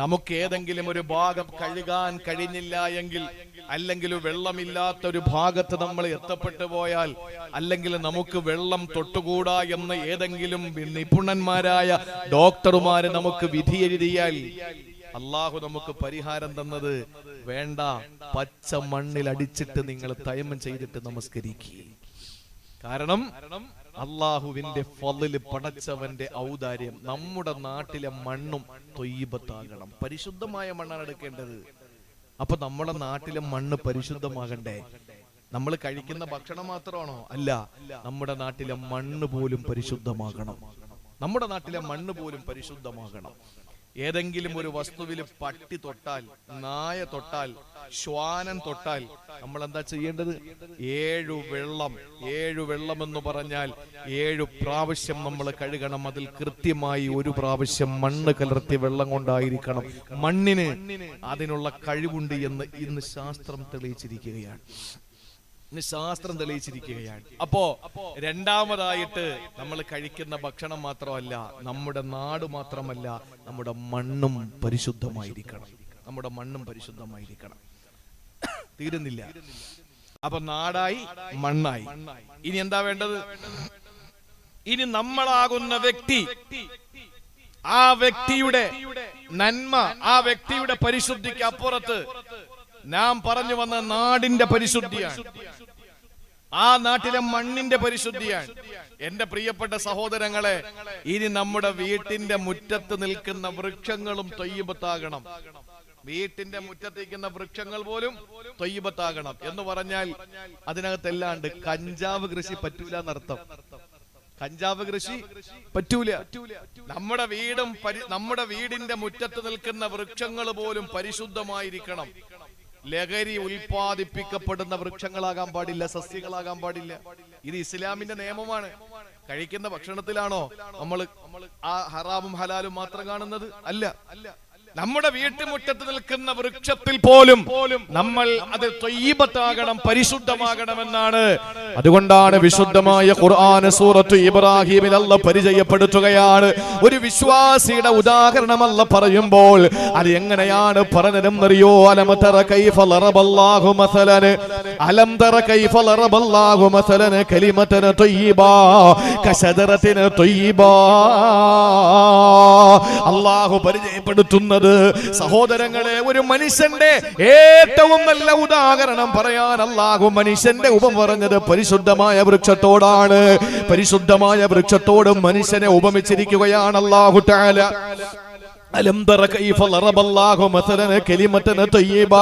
നമുക്ക് ഏതെങ്കിലും ഒരു ഭാഗം കഴുകാൻ കഴിഞ്ഞില്ല എങ്കിൽ, അല്ലെങ്കിൽ വെള്ളമില്ലാത്തൊരു ഭാഗത്ത് നമ്മൾ എത്തപ്പെട്ടു പോയാൽ, അല്ലെങ്കിൽ നമുക്ക് വെള്ളം തൊട്ടുകൂടാ എന്ന് ഏതെങ്കിലും നിപുണന്മാരായ ഡോക്ടർമാര് നമുക്ക് വിധി എഴുതിയാൽ, അള്ളാഹു നമുക്ക് പരിഹാരം തന്നത്, വേണ്ട, പച്ച മണ്ണിൽ അടിച്ചിട്ട് നിങ്ങൾ തയമ്മം ചെയ്തിട്ട് നമസ്കരിക്കുക. കാരണം അള്ളാഹുവിന്റെ ഫളിൽ, പടച്ചവന്റെ ഔദാര്യം. നമ്മുടെ നാട്ടിലെ മണ്ണും ത്വയ്യിബത്താകണം. പരിശുദ്ധമായ മണ്ണാണ് എടുക്കേണ്ടത്. അപ്പൊ നമ്മുടെ നാട്ടിലെ മണ്ണ് പരിശുദ്ധമാകണ്ടേ? നമ്മൾ കഴിക്കുന്ന ഭക്ഷണം മാത്രമാണോ? അല്ല, നമ്മുടെ നാട്ടിലെ മണ്ണ് പോലും പരിശുദ്ധമാകണം. നമ്മുടെ നാട്ടിലെ മണ്ണ് പോലും പരിശുദ്ധമാകണം. ഏതെങ്കിലും ഒരു വസ്തുവിൽ പട്ടി തൊട്ടാൽ, നായ തൊട്ടാൽ, ശ്വാനം തൊട്ടാൽ നമ്മൾ എന്താ ചെയ്യേണ്ടത്? 7 വെള്ളം എന്ന് പറഞ്ഞാൽ 7 പ്രാവശ്യം നമ്മൾ കഴുകണം. അതിൽ കൃത്യമായി 1 പ്രാവശ്യം മണ്ണ് കലർത്തിയ വെള്ളം കൊണ്ടായിരിക്കണം. മണ്ണിന് അതിനുള്ള കഴിവുണ്ട് എന്ന് ഇന്ന് ശാസ്ത്രം തെളിയിച്ചിരിക്കുകയാണ്. അപ്പോ രണ്ടാമതായിട്ട് നമ്മൾ കഴിക്കുന്ന ഭക്ഷണം മാത്രമല്ല, നമ്മുടെ നാട് മാത്രമല്ല, നമ്മുടെ മണ്ണും പരിശുദ്ധമായിരിക്കണം. നമ്മുടെ മണ്ണും പരിശുദ്ധമായിരിക്കണം. തീരുന്നില്ല. അപ്പൊ നാടായി, മണ്ണായി. ഇനി എന്താ വേണ്ടത്? ഇനി നമ്മളാകുന്ന വ്യക്തി, ആ വ്യക്തിയുടെ നന്മ, ആ വ്യക്തിയുടെ പരിശുദ്ധിക്ക് അപ്പുറത്ത് നാം പറഞ്ഞു വന്ന നാടിന്റെ പരിശുദ്ധിയാണ്. ആ നാട്ടിലെ മണ്ണിന്റെ പരിശുദ്ധിയാണ്. എന്റെ പ്രിയപ്പെട്ട സഹോദരങ്ങളെ, ഇനി നമ്മുടെ വീട്ടിന്റെ മുറ്റത്ത് നിൽക്കുന്ന വൃക്ഷങ്ങളും ത്വയ്യിബത്താകണം. വീട്ടിന്റെ മുറ്റത്തേക്കുന്ന വൃക്ഷങ്ങൾ പോലും ത്വയ്യിബത്താകണം എന്ന് പറഞ്ഞാൽ അതിനകത്തെല്ലാണ്ട് കഞ്ചാവ് കൃഷി പറ്റൂല എന്നർത്ഥം. കഞ്ചാവ് കൃഷി പറ്റൂല. നമ്മുടെ വീടിന്റെ മുറ്റത്ത് നിൽക്കുന്ന വൃക്ഷങ്ങൾ പോലും പരിശുദ്ധമായിരിക്കണം. ലഹരി ഉൽപ്പാദിപ്പിക്കപ്പെടുന്ന വൃക്ഷങ്ങളാകാൻ പാടില്ല, സസ്യങ്ങളാകാൻ പാടില്ല. ഇത് ഇസ്ലാമിന്റെ നിയമമാണ്. കഴിക്കുന്ന ഭക്ഷണത്തിലാണോ നമ്മൾ ആ ഹറാമും ഹലാലും മാത്രം കാണുന്നത്? അല്ല. നമ്മുടെ വീട്ടുമുറ്റത്ത് നിൽക്കുന്ന വൃക്ഷത്തിൽ പോലും നമ്മൾ അത് ത്വയ്യിബത്താകണം, പരിശുദ്ധമാകണമെന്നാണ്. അതുകൊണ്ടാണ് വിശുദ്ധമായ ഖുർആൻ സൂറത്ത് ഇബ്രാഹിമിൽ അല്ലാഹ് പരിചയപ്പെടുത്തുകയാണ്. ഒരു വിശ്വാസിയുടെ ഉദാഹരണം അല്ലാഹ് പറയുമ്പോൾ അത് എങ്ങനെയാണ് പറഞ്ഞതെന്നറിയോ? അലം തറ കൈഫ ലറബല്ലാഹു മസലൻ, അലം തറ കൈഫ ലറബല്ലാഹു മസലൻ കലിമതൻ ത്വയ്യിബ കശദറത്തിൻ ത്വയ്യിബ. അല്ലാഹു പരിചയപ്പെടുത്തുന്നത്, സഹോദരങ്ങളെ, ഒരു മനുഷ്യന്റെ ഏറ്റവും നല്ല ഉദാഹരണം പറയാൻ അല്ലാഹു മനുഷ്യന്റെ ഉപമ പറഞ്ഞത് പരിശുദ്ധമായ വൃക്ഷത്തോടാണ്. പരിശുദ്ധമായ വൃക്ഷത്തോട് മനുഷ്യനെ ഉപമിച്ചിരിക്കുകയാണ് അല്ലാഹു തആല. അലം തറ കൈഫ ലറബല്ലാഹു മസലൻ കലിമതൻ ത്വയ്യിബ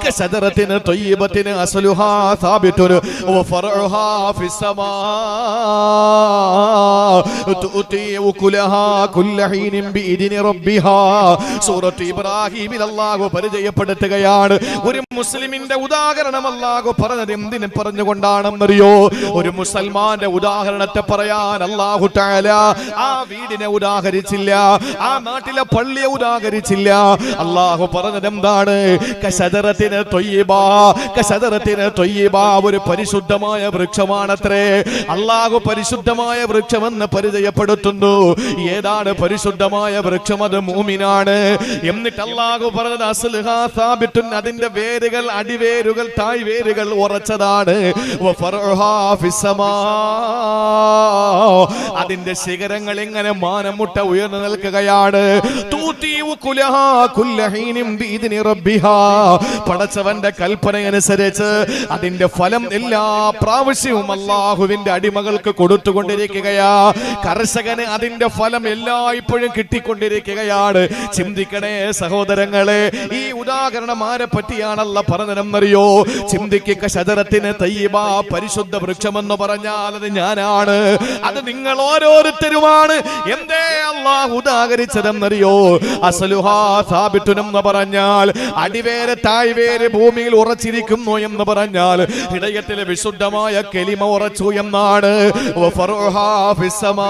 കശദറത്തിൻ ത്വയ്യിബത്തിൻ അസ്ലുഹാ സാബിതുൻ വഫറഉഹാ ഫിസ്സമാ തുഅതി ഉകുലഹാ കുല്ല ഹീനിൻ ബിഇദ്നി റബ്ബിഹാ. സൂറത്ത് ഇബ്രാഹിമിൽ അല്ലാഹു പരിചയപ്പെടുത്തുകയാണ്. ഒരു മുസ്ലിമിന്റെ ഉദാഹരണം അല്ലാഹു പറഞ്ഞത് എന്തിനെ പറഞ്ഞുകൊണ്ടാണെന്നറിയോ? ഒരു മുസൽമാന്റെ ഉദാഹരണത്തെ പറയാൻ അല്ലാഹു തആല ആ വീടിനെ ഉദാഹരിച്ചില്ല, ആ നാട്ടിലെ പള്ളിയെ ഉദാഹരിച്ചില്ല. അല്ലാഹു പറഞ്ഞത് എന്താണ്? കശദറത്തിൻ ത്വയ്യിബ, കശദറത്തിൻ ത്വയ്യിബ, ഒരു പരിശുദ്ധമായ വൃക്ഷമാണത്രേ. അല്ലാഹു പരിശുദ്ധമായ വൃക്ഷമെന്ന് പരിചയപ്പെടുത്തുന്നു. ഏതാണ് പരിശുദ്ധമായ വൃക്ഷം? അത് മുഅ്മിനാണ്. എന്നിട്ട് അല്ലാഹു പറഞ്ഞത് അസ്ലുഹാ സാബിതുൻ, അതിന്റെ വേരുകൾ, അടിവേരുകൾ, തായ്വേരുകൾ ഉറച്ചതാണ്. വഫറഉഹാ ഫിസ്സമാ, അതിന്റെ ശിഖരങ്ങൾ ഇങ്ങനെ മാനമുട്ട ഉയർന്നു നിൽക്കുകയാണ്. പടച്ചവന്റെ കൽപ്പനയനുസരിച്ച് അതിന്റെ ഫലം എല്ലാ പ്രാവശ്യവും അല്ലാഹുവിന്റെ അടിമകൾക്ക് കൊടുത്തുകൊണ്ടിരിക്കുകയാ. കർഷകന് അതിന്റെ ഫലം എല്ലായ്പ്പോഴും കിട്ടിക്കൊണ്ടിരിക്കുകയാണ്. ചിന്തിക്കണേ സഹോദരങ്ങളെ, ഈ ഉദാഹരണം ആരെ പറ്റിയാണല്ല പറഞ്ഞതെന്നറിയോ? ചിന്തിക്കുക. ശജറത്തിന് തയ്യിബ, പരിശുദ്ധ വൃക്ഷമെന്ന് പറഞ്ഞാൽ അത് ഞാനാണ്, അത് നിങ്ങൾ ഓരോരുത്തരുമാണ്. എന്തേ അല്ലാഹു ഉദാഹരിച്ചതെന്നറിയോ? അസ്ലുഹാ സാബിതുൻ എന്ന് പറഞ്ഞാൽ അടിവേര് തായ്വേര് ഭൂമിയിൽ ഉറച്ചിരിക്കുന്നു എന്ന് പറഞ്ഞാൽ ഹൃദയത്തിലെ വിശുദ്ധമായ കലിമ ഉറച്ചു എന്നാണ്. വഫറഉഹാ ഫിസ്സമാ,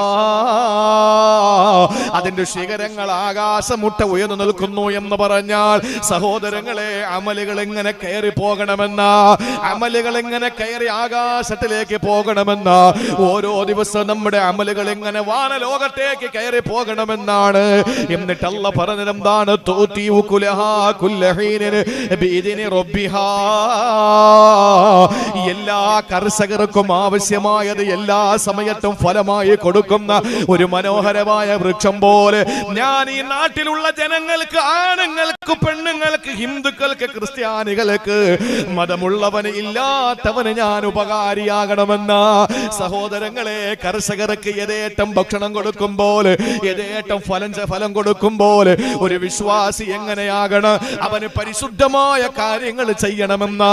അതിന്റെ ശിഖരങ്ങൾ ആകാശമുട്ട ഉയർന്നു നിൽക്കുന്നു എന്ന് പറഞ്ഞാൽ സഹോദരങ്ങളെ, അമലുകൾ എങ്ങനെ കയറി പോകണമെന്ന, അമലുകൾ എങ്ങനെ കയറി ആകാശത്തിലേക്ക് പോകണമെന്ന, ഓരോ ദിവസവും നമ്മുടെ അമലുകൾ എങ്ങനെ വാനലോകത്തേക്ക് കയറി പോകണമെന്നാണ്. എന്നിട്ട് അല്ലാഹ് പറഞ്ഞത് എന്താണ്? തൂതി ഉകുലഹാ കുല്ല ഹീനിൻ ബിഇദ്നി റബ്ബിഹാ, എല്ലാ കർഷകർക്കും ആവശ്യമായത് എല്ലാ സമയത്തും ഫലമായി കൊടുക്കുന്ന ഒരു മനോഹരമായ വൃക്ഷം പോലെ ഞാൻ ഈ നാട്ടിലുള്ള ജനങ്ങൾക്ക്, ആണുങ്ങൾക്ക്, പെണ്ണുങ്ങൾക്ക്, ഹിന്ദുക്കൾക്ക്, ക്രിസ്ത്യാനികൾക്ക്, മതമുള്ളവന് ഇല്ലാത്തവന് ഞാൻ ഉപകാരിയാകണമെന്ന. സഹോദരങ്ങളെ, കർഷകർക്ക് യഥേഷ്ടം ഭക്ഷണം കൊടുക്കുമ്പോൾ, യഥേഷ്ടം ഫലം കൊടുക്കുമ്പോൾ ഒരു വിശ്വാസി എങ്ങനെയാകണം? അവന് പരിശുദ്ധമായ കാര്യങ്ങൾ ചെയ്യണമെന്ന,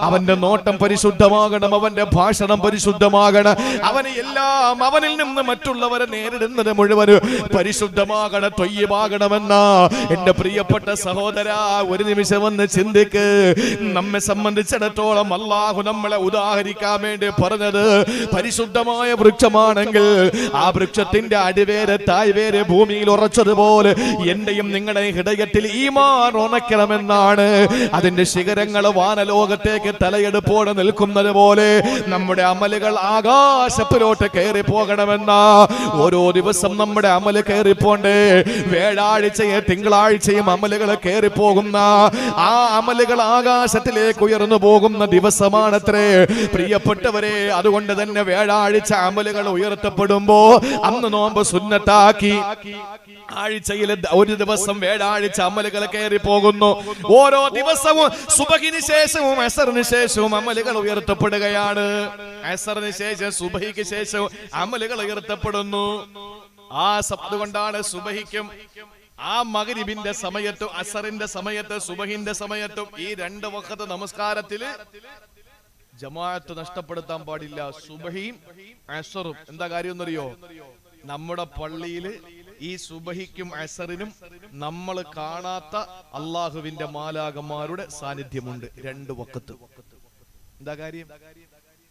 അവന്റെ നോട്ടം പരിശുദ്ധമാകണം, അവന്റെ ഭാഷണം പരിശുദ്ധമാകണം, അവന് എല്ലാം, അവനിൽ നിന്ന് മറ്റുള്ളവരെ നേരിടുന്നത് മുഴുവൻ പരിശുദ്ധമാകണം, ത്വയ്യിബാകണമെന്ന. എന്റെ പ്രിയപ്പെട്ട സഹോദര, ഒരു നിമിഷം ഒന്ന് ചിന്തിക്ക്. നമ്മെ സംബന്ധിച്ചിടത്തോളം അല്ലാഹു നമ്മളെ ഉദാഹരിക്കാൻ വേണ്ടി പറഞ്ഞത് പരിശുദ്ധമായ വൃക്ഷമാണെങ്കിൽ ആ വൃക്ഷത്തിന്റെ അടിവേര് തായ്വേര് ഭൂമിയിൽ ഉറച്ചതുപോലെ എന്റെയും നിങ്ങളുടെ ഹൃദയത്തിൽ ഈമാൻ ഉണക്കണമെന്നാണ്. അതിന്റെ ശിഖരങ്ങൾ വാനലോകത്തേക്ക് തലയെടുപ്പോടെ നിൽക്കുന്നത് പോലെ നമ്മുടെ അമലുകൾ ആകാശത്തിലോട്ട് കയറി പോകണമെന്ന. ഓരോ ദിവസം നമ്മുടെ അമല് കയറിപ്പോണ്ടേ. വ്യാഴാഴ്ചയും തിങ്കളാഴ്ചയും അമലുകൾ കയറി പോകുന്ന, ആ അമലുകൾ ആകാശത്തിലേക്ക് ഉയർന്നു പോകുന്ന ദിവസമാണത്രേ പ്രിയപ്പെട്ടവരെ. അതുകൊണ്ട് തന്നെ വ്യാഴാഴ്ച അമലുകൾ ഉയർത്തപ്പെടുമ്പോ അന്ന് നോമ്പ് സുന്നത്താക്കി. ആഴ്ചയിൽ ഒരു ദിവസം വ്യാഴാഴ്ച അമലുകൾ കയറി പോകുന്നു. ഓരോ ദിവസവും സുബഹിന് ശേഷവും അസറിന് ശേഷവും അമലുകൾ ഉയർത്തപ്പെടുകയാണ്. അസറിന് ശേഷം സുബഹിക്ക് ശേഷവും അമലുകൾ ഉയർത്തപ്പെടുന്നു. അതുകൊണ്ടാണ് സുബഹിക്കും ആ മഗ്രിബിന്റെ സമയത്തും അസറിന്റെ സമയത്ത് സുബഹിന്റെ സമയത്തും ഈ രണ്ട് വഖത്ത് നമസ്കാരത്തില് ജമാഅത്ത് നഷ്ടപ്പെടുത്താൻ പാടില്ല. സുബഹിയും അസറും. എന്താ കാര്യം എന്നറിയോ? നമ്മുടെ പള്ളിയില് ഈ സുബഹിക്കും അസറിനും നമ്മൾ കാണാത്ത അള്ളാഹുവിന്റെ മാലാകന്മാരുടെ സാന്നിധ്യമുണ്ട്. രണ്ട് വഖത്ത്. എന്താ കാര്യം?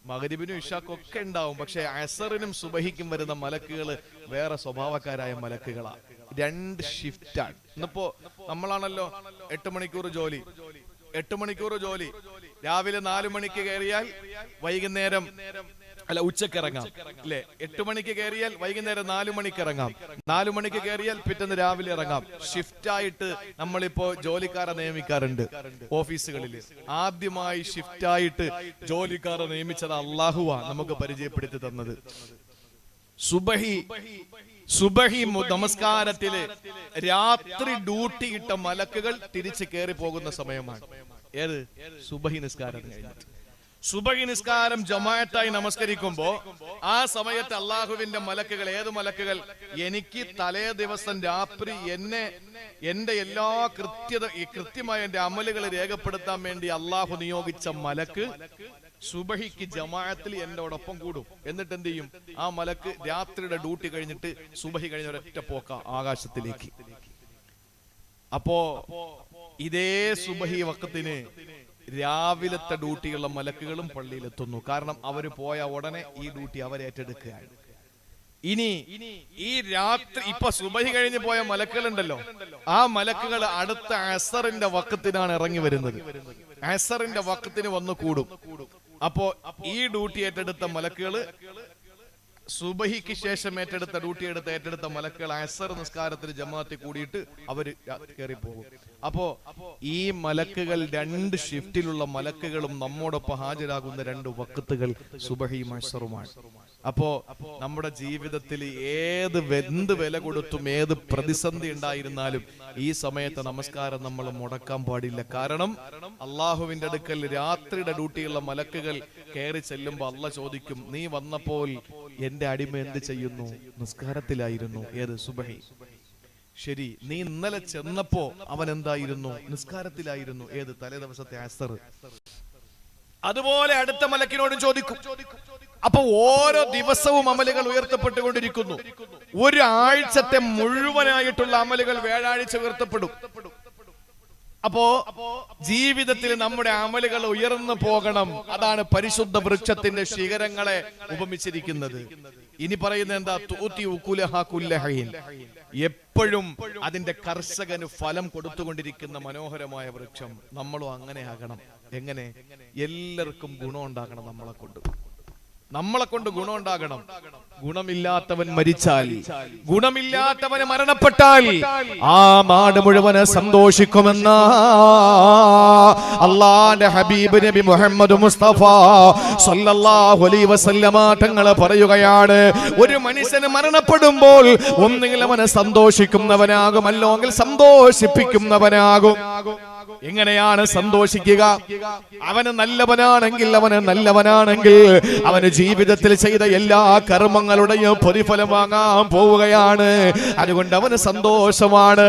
മഗ്രിബിനും ഇശാക്കും ഒക്കെ ഉണ്ടാവും, പക്ഷെ അസറിനും സുബഹിക്കും വരുന്ന മലക്കുകൾ വേറെ സ്വഭാവക്കാരായ മലക്കുകളാ. 2 ഷിഫ്റ്റാണ്. ഇന്നിപ്പോ നമ്മളാണല്ലോ 8 മണിക്കൂർ ജോലി, 8 മണിക്കൂർ ജോലി. രാവിലെ 4 മണിക്ക് കയറിയാൽ വൈകുന്നേരം ഉച്ചക്ക് ഇറങ്ങാം അല്ലെ. 8 മണിക്ക് കയറിയാൽ വൈകുന്നേരം 4 മണിക്ക് ഇറങ്ങാം. 4 മണിക്ക് കയറിയാൽ പിറ്റേന്ന് രാവിലെ ഇറങ്ങാം. ഷിഫ്റ്റായിട്ട് നമ്മളിപ്പോ ജോലിക്കാരെ നിയമിക്കാറുണ്ട് ഓഫീസുകളിൽ. ആദ്യമായി ഷിഫ്റ്റായിട്ട് ജോലിക്കാരെ നിയമിച്ചത് അള്ളാഹുവാ നമുക്ക് പരിചയപ്പെടുത്തി തന്നത്. സുബഹി നമസ്കാരത്തില് രാത്രി ഡ്യൂട്ടി ഇട്ട മലക്കുകൾ തിരിച്ചു കയറി പോകുന്ന സമയമാണ്. ഏത്? സുബഹി നിസ്കാരം കഴിഞ്ഞിട്ട്. സുബഹി നിസ്കാരം ജമാഅത്തായി നമസ്കരിക്കുമ്പോ ആ സമയത്ത് അള്ളാഹുവിന്റെ മലക്കുകൾ, ഏത് മലക്കുകൾ? എനിക്ക് തലേ ദിവസം രാത്രി എന്റെ എല്ലാ കൃത്യമായ എന്റെ അമലുകൾ രേഖപ്പെടുത്താൻ വേണ്ടി അള്ളാഹു നിയോഗിച്ച മലക്ക് സുബഹിക്ക് ജമാഅത്തിൽ എന്നോടൊപ്പം കൂടും. എന്നിട്ട് എന്ത് ചെയ്യും? ആ മലക്ക് രാത്രിയുടെ ഡ്യൂട്ടി കഴിഞ്ഞിട്ട് സുബഹി കഴിഞ്ഞ ഒരൊറ്റ പോക്ക ആകാശത്തിലേക്ക്. അപ്പോ ഇതേ സുബഹി വഖത്തിന് രാവിലത്തെ ഡ്യൂട്ടിയുള്ള മലക്കുകളും പള്ളിയിലെത്തുന്നു. കാരണം അവര് പോയ ഉടനെ ഈ ഡ്യൂട്ടി അവരേറ്റെടുക്കുകയാണ്. ഇനി ഈ രാത്രി ഇപ്പൊ സുബഹി കഴിഞ്ഞ് പോയ മലക്കുകളുണ്ടല്ലോ, ആ മലക്കുകൾ അടുത്ത അസറിന്റെ വഖത്തിനാണ് ഇറങ്ങി വരുന്നത്. അസറിന്റെ വഖത്തിന് വന്ന് കൂടും. അപ്പോ ഈ ഡ്യൂട്ടി ഏറ്റെടുത്ത മലക്കുകള്, സുബഹിക്ക് ശേഷം ഏറ്റെടുത്ത മലക്കുകൾ അസർ നിസ്കാരത്തിൽ ജമാഅത്തിൽ കൂടിയിട്ട് അവര് കയറി പോകും. അപ്പോ ഈ മലക്കുകൾ 2 ഷിഫ്റ്റിലുള്ള മലക്കുകളും നമ്മോടൊപ്പം ഹാജരാകുന്ന 2 വഖത്തുകൾ സുബഹിയും അസറുമാണ്. അപ്പോ നമ്മുടെ ജീവിതത്തിൽ എന്ത് വില കൊടുത്തും ഏത് പ്രതിസന്ധി ഉണ്ടായിരുന്നാലും ഈ സമയത്ത് നമസ്കാരം നമ്മൾ മുടക്കാൻ പാടില്ല. കാരണം അള്ളാഹുവിന്റെ അടുക്കൽ രാത്രിയുടെ ഡ്യൂട്ടിയുള്ള മലക്കുകൾ കയറി ചെല്ലുമ്പോ അള്ളാഹ് ചോദിക്കും, നീ വന്നപ്പോൾ എന്റെ അടിമ എന്ത് ചെയ്യുന്നു? നിസ്കാരത്തിലായിരുന്നു. ഏത്? സുബഹി. ശരി, നീ ഇന്നലെ ചെന്നപ്പോ അവൻ എന്തായിരുന്നു? നിസ്കാരത്തിലായിരുന്നു. ഏത്? തലേ ദിവസത്തെ അസർ. അതുപോലെ അടുത്ത മലക്കിനോടും ചോദിക്കും. അപ്പൊ ഓരോ ദിവസവും അമലുകൾ ഉയർത്തപ്പെട്ടുകൊണ്ടിരിക്കുന്നു. ഒരു ആഴ്ചത്തെ മുഴുവനായിട്ടുള്ള അമലുകൾ വ്യാഴാഴ്ച ഉയർത്തപ്പെടും. അപ്പോ ജീവിതത്തിൽ നമ്മുടെ അമലുകൾ ഉയർന്നു പോകണം. അതാണ് പരിശുദ്ധ വൃക്ഷത്തിന്റെ ശിഖരങ്ങളെ ഉപമിച്ചിരിക്കുന്നത്. ഇനി പറയുന്നത് എന്താ? തൂതി ഉകുലഹാ കുല്ലഹീൻ. എപ്പോഴും അതിന്റെ കർഷകന് ഫലം കൊടുത്തുകൊണ്ടിരിക്കുന്ന മനോഹരമായ വൃക്ഷം. നമ്മളും അങ്ങനെ ആകണം. എങ്ങനെ? എല്ലാവർക്കും ഗുണം ഉണ്ടാകണം. നമ്മളെ കൊണ്ട് ഗുണം ഉണ്ടാകണം. ഗുണമില്ലാത്തവൻ മരിച്ചാൽ, ഗുണമില്ലാത്തവന് മരണപ്പെട്ടാൽ ആ നാട് മുഴുവന് സന്തോഷിക്കുമെന്ന അള്ളാന്റെ ഹബീബ് നബി മുഹമ്മദ് മുസ്തഫ സല്ലല്ലാഹു അലൈഹി വസല്ലമ തങ്ങൾ പറയുകയാണ്, ഒരു മനുഷ്യന് മരണപ്പെടുമ്പോൾ ഒന്നുകിൽ അവനെ സന്തോഷിക്കുന്നവനാകും, അല്ലെങ്കിൽ സന്തോഷിപ്പിക്കുന്നവനാകും. എങ്ങനെയാണ് സന്തോഷിക്കുക? അവന് നല്ലവനാണെങ്കിൽ അവന് ജീവിതത്തിൽ ചെയ്ത എല്ലാ കർമ്മങ്ങളുടെയും പ്രതിഫലം വാങ്ങാൻ പോവുകയാണ്. അതുകൊണ്ട് അവന് സന്തോഷമാണ്.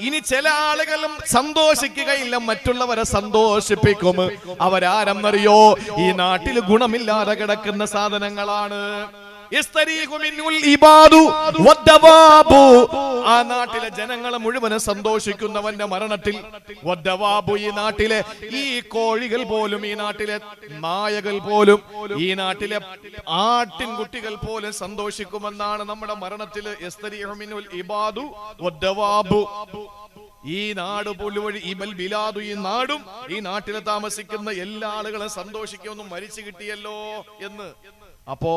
ഇനി ചില ആളുകളും സന്തോഷിക്കുകയില്ല, മറ്റുള്ളവരെ സന്തോഷിപ്പിക്കും. അവരാരെന്നറിയോ? ഈ നാട്ടിൽ ഗുണമില്ലാതെ കിടക്കുന്ന സാധനങ്ങളാണ്. ആ നാട്ടിലെ ജനങ്ങളെ മുഴുവനും സന്തോഷിക്കുന്നവന്റെ മരണത്തിൽ, ഈ നാട്ടിലെ ഈ കോഴികൾ പോലും, ഈ നാട്ടിലെ നായകൾ പോലും, ഈ നാട്ടിലെ ആട്ടിൻകുട്ടികൾ പോലും സന്തോഷിക്കുമെന്നാണ് നമ്മുടെ മരണത്തിൽ. ഈ നാട് പോലുവഴി ഈ നാടും ഈ നാട്ടിൽ താമസിക്കുന്ന എല്ലാ ആളുകളും സന്തോഷിക്കുമെന്നും മരിച്ചു കിട്ടിയല്ലോ എന്ന്. അപ്പോ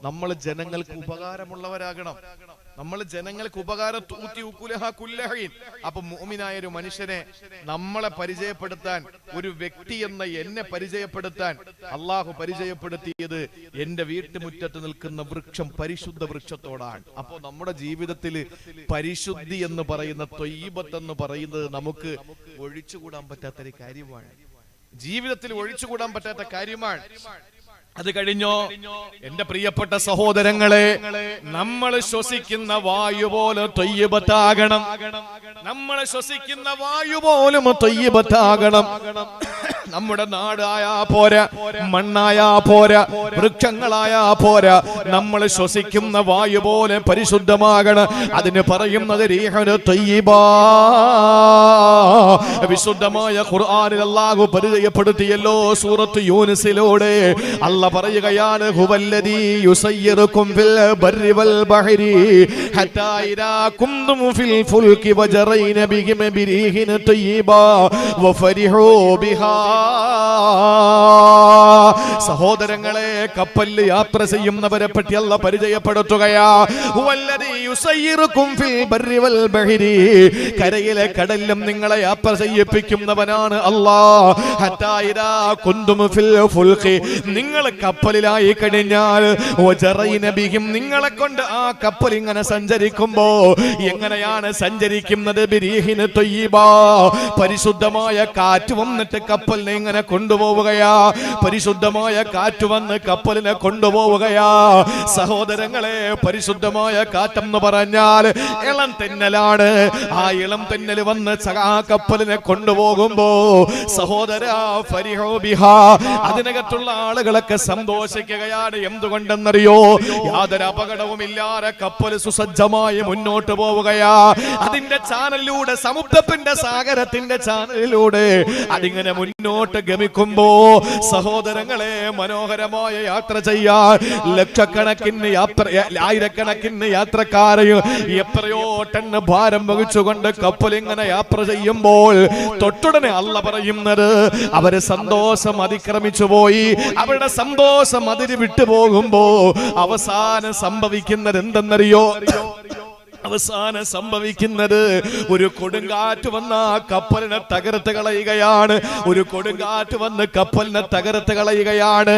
നമ്മൾ ജനങ്ങൾക്ക് ഉപകാരമുള്ളവരാകണം. നമ്മൾ ജനങ്ങൾക്ക് ഉപകാരം. അപ്പൊ മുഅ്മിനായ ഒരു മനുഷ്യനെ നമ്മളെ പരിചയപ്പെടുത്താൻ, ഒരു വ്യക്തി എന്ന എന്നെ പരിചയപ്പെടുത്താൻ അള്ളാഹു പരിചയപ്പെടുത്തിയത് എന്റെ വീട്ടുമുറ്റത്ത് നിൽക്കുന്ന വൃക്ഷം, പരിശുദ്ധ വൃക്ഷത്തോടാണ്. അപ്പോ നമ്മുടെ ജീവിതത്തിൽ പരിശുദ്ധി എന്ന് പറയുന്ന, ത്വയ്യിബത്ത് എന്ന് പറയുന്നത് നമുക്ക് ഒഴിച്ചുകൂടാൻ പറ്റാത്തൊരു കാര്യമാണ്. ജീവിതത്തിൽ ഒഴിച്ചുകൂടാൻ പറ്റാത്ത കാര്യമാണ്. അത് കഴിഞ്ഞോ എന്റെ പ്രിയപ്പെട്ട സഹോദരങ്ങളെ, നമ്മൾ ശ്വസിക്കുന്ന വായു പോലെ ത്വയ്യിബത്താകണം. നമ്മൾ ശ്വസിക്കുന്ന വായു പോലും ത്വയ്യിബത്താകണം. നമ്മുടെ നാടായാ പോരാ, മണ്ണായാ പോരാ, വൃക്ഷങ്ങളായാ പോരാ, നമ്മൾ ശ്വസിക്കുന്ന വായു പോലെ പരിശുദ്ധമാകണം. അതിന് പറയുന്നത് റീഹുൻ തയ്യിബാ. വിശുദ്ധമായ ഖുർആനിൽ അല്ലാഹു പരിചയപ്പെടുത്തിയല്ലോ സൂറത്ത് യൂനുസിലൂടെ. അല്ലാഹ് പറയുകയാണ് ഹുവല്ലദീ യുസയ്യിറുകും ഫിൽ ബർരി വൽ ബഹരി ഹത്താ ഇദാ കുന്തും ഫിൽ ഫുൽകി വജറൈന ബിഹിം ബിരീഹിൻ തയ്യിബാ വഫരിഹൂ ബിഹാ. സഹോദരങ്ങളെ, കപ്പലിൽ യാത്ര ചെയ്യുന്നവരെ പറ്റി അല്ലാഹ് പരിചയപ്പെടുത്തുകയാ. ഹുവല്ലദീ യുസയ്യിറുകും ഫിൽ ബർരി വൽ ബഹരി, കരയിലെ കടലിലും നിങ്ങളെ യാത്ര ചെയ്യിപ്പിക്കുന്നവനാണ് അല്ലാഹ്. ഹത്താ ഇദാ കുന്തും ഫിൽ ഫുൽഖി, നിങ്ങൾ കപ്പലിലായി കഴിഞ്ഞാൽ വജറൈന ബിഹിം, നിങ്ങളെ കൊണ്ട് ആ കപ്പൽ ഇങ്ങനെ സഞ്ചരിക്കുമ്പോ എങ്ങനെയാണ് സഞ്ചരിക്കുന്നത്? ബിരീഹിൻ തയ്യിബാ, പരിശുദ്ധമായ കാറ്റ് വന്നിട്ട് കപ്പലിനെ ഇങ്ങനെ കൊണ്ടുപോവുകയാ. പരിശുദ്ധമായ കാറ്റ് വന്ന് കപ്പലിനെ കൊണ്ടുപോവുകയാ. സഹോദരങ്ങളെ, പരിശുദ്ധമായ കാറ്റെന്ന് പറഞ്ഞാൽ ഇളം തെന്നലാണ്. ആ ഇളം തെന്നൽ വന്ന് ആ കപ്പലിനെ കൊണ്ടുപോകുമ്പോ സഹോദരാ ഫരിഹൂ ബിഹാ, അതിനകത്തുള്ള ആളുകളൊക്കെ സന്തോഷിക്കുകയാണ്. എന്തുകൊണ്ടെന്നറിയോ? യാതൊരു അപകടവുമില്ലാതെ കപ്പൽ സുസജ്ജമായി മുന്നോട്ട് പോവുകയാ. അതിന്റെ ചാനലിലൂടെ, സമുദ്രത്തിന്റെ സാഗരത്തിന്റെ ചാനലിലൂടെ അതിങ്ങനെ മുന്നോട്ട് ഗമിക്കുമ്പോ സഹോദരങ്ങളെ, മനോഹരമായ യാത്ര ചെയ്യാൻ ലക്ഷക്കണക്കിന് ആയിരക്കണക്കിന് യാത്രക്കാരെയും എത്രയോ ടൺ ഭാരം വഹിച്ചുകൊണ്ട് കപ്പൽ ഇങ്ങനെ യാത്ര ചെയ്യുമ്പോൾ തൊട്ടുടനെ അല്ലാഹ് പറയുന്നത് അവര് സന്തോഷം അതിക്രമിച്ചു പോയി. അവരുടെ സന്തോഷം അതിര് വിട്ടുപോകുമ്പോ അവസാനം സംഭവിക്കുന്നത് എന്തെന്നറിയോ? അവസാനം സംഭവിക്കുന്നത് ഒരു കൊടുങ്കാറ്റ് വന്ന കപ്പലിനെ തകർത്ത് കളയുകയാണ്. ഒരു കൊടുങ്കാറ്റ് വന്ന് കപ്പലിനെ തകർത്ത് കളയുകയാണ്.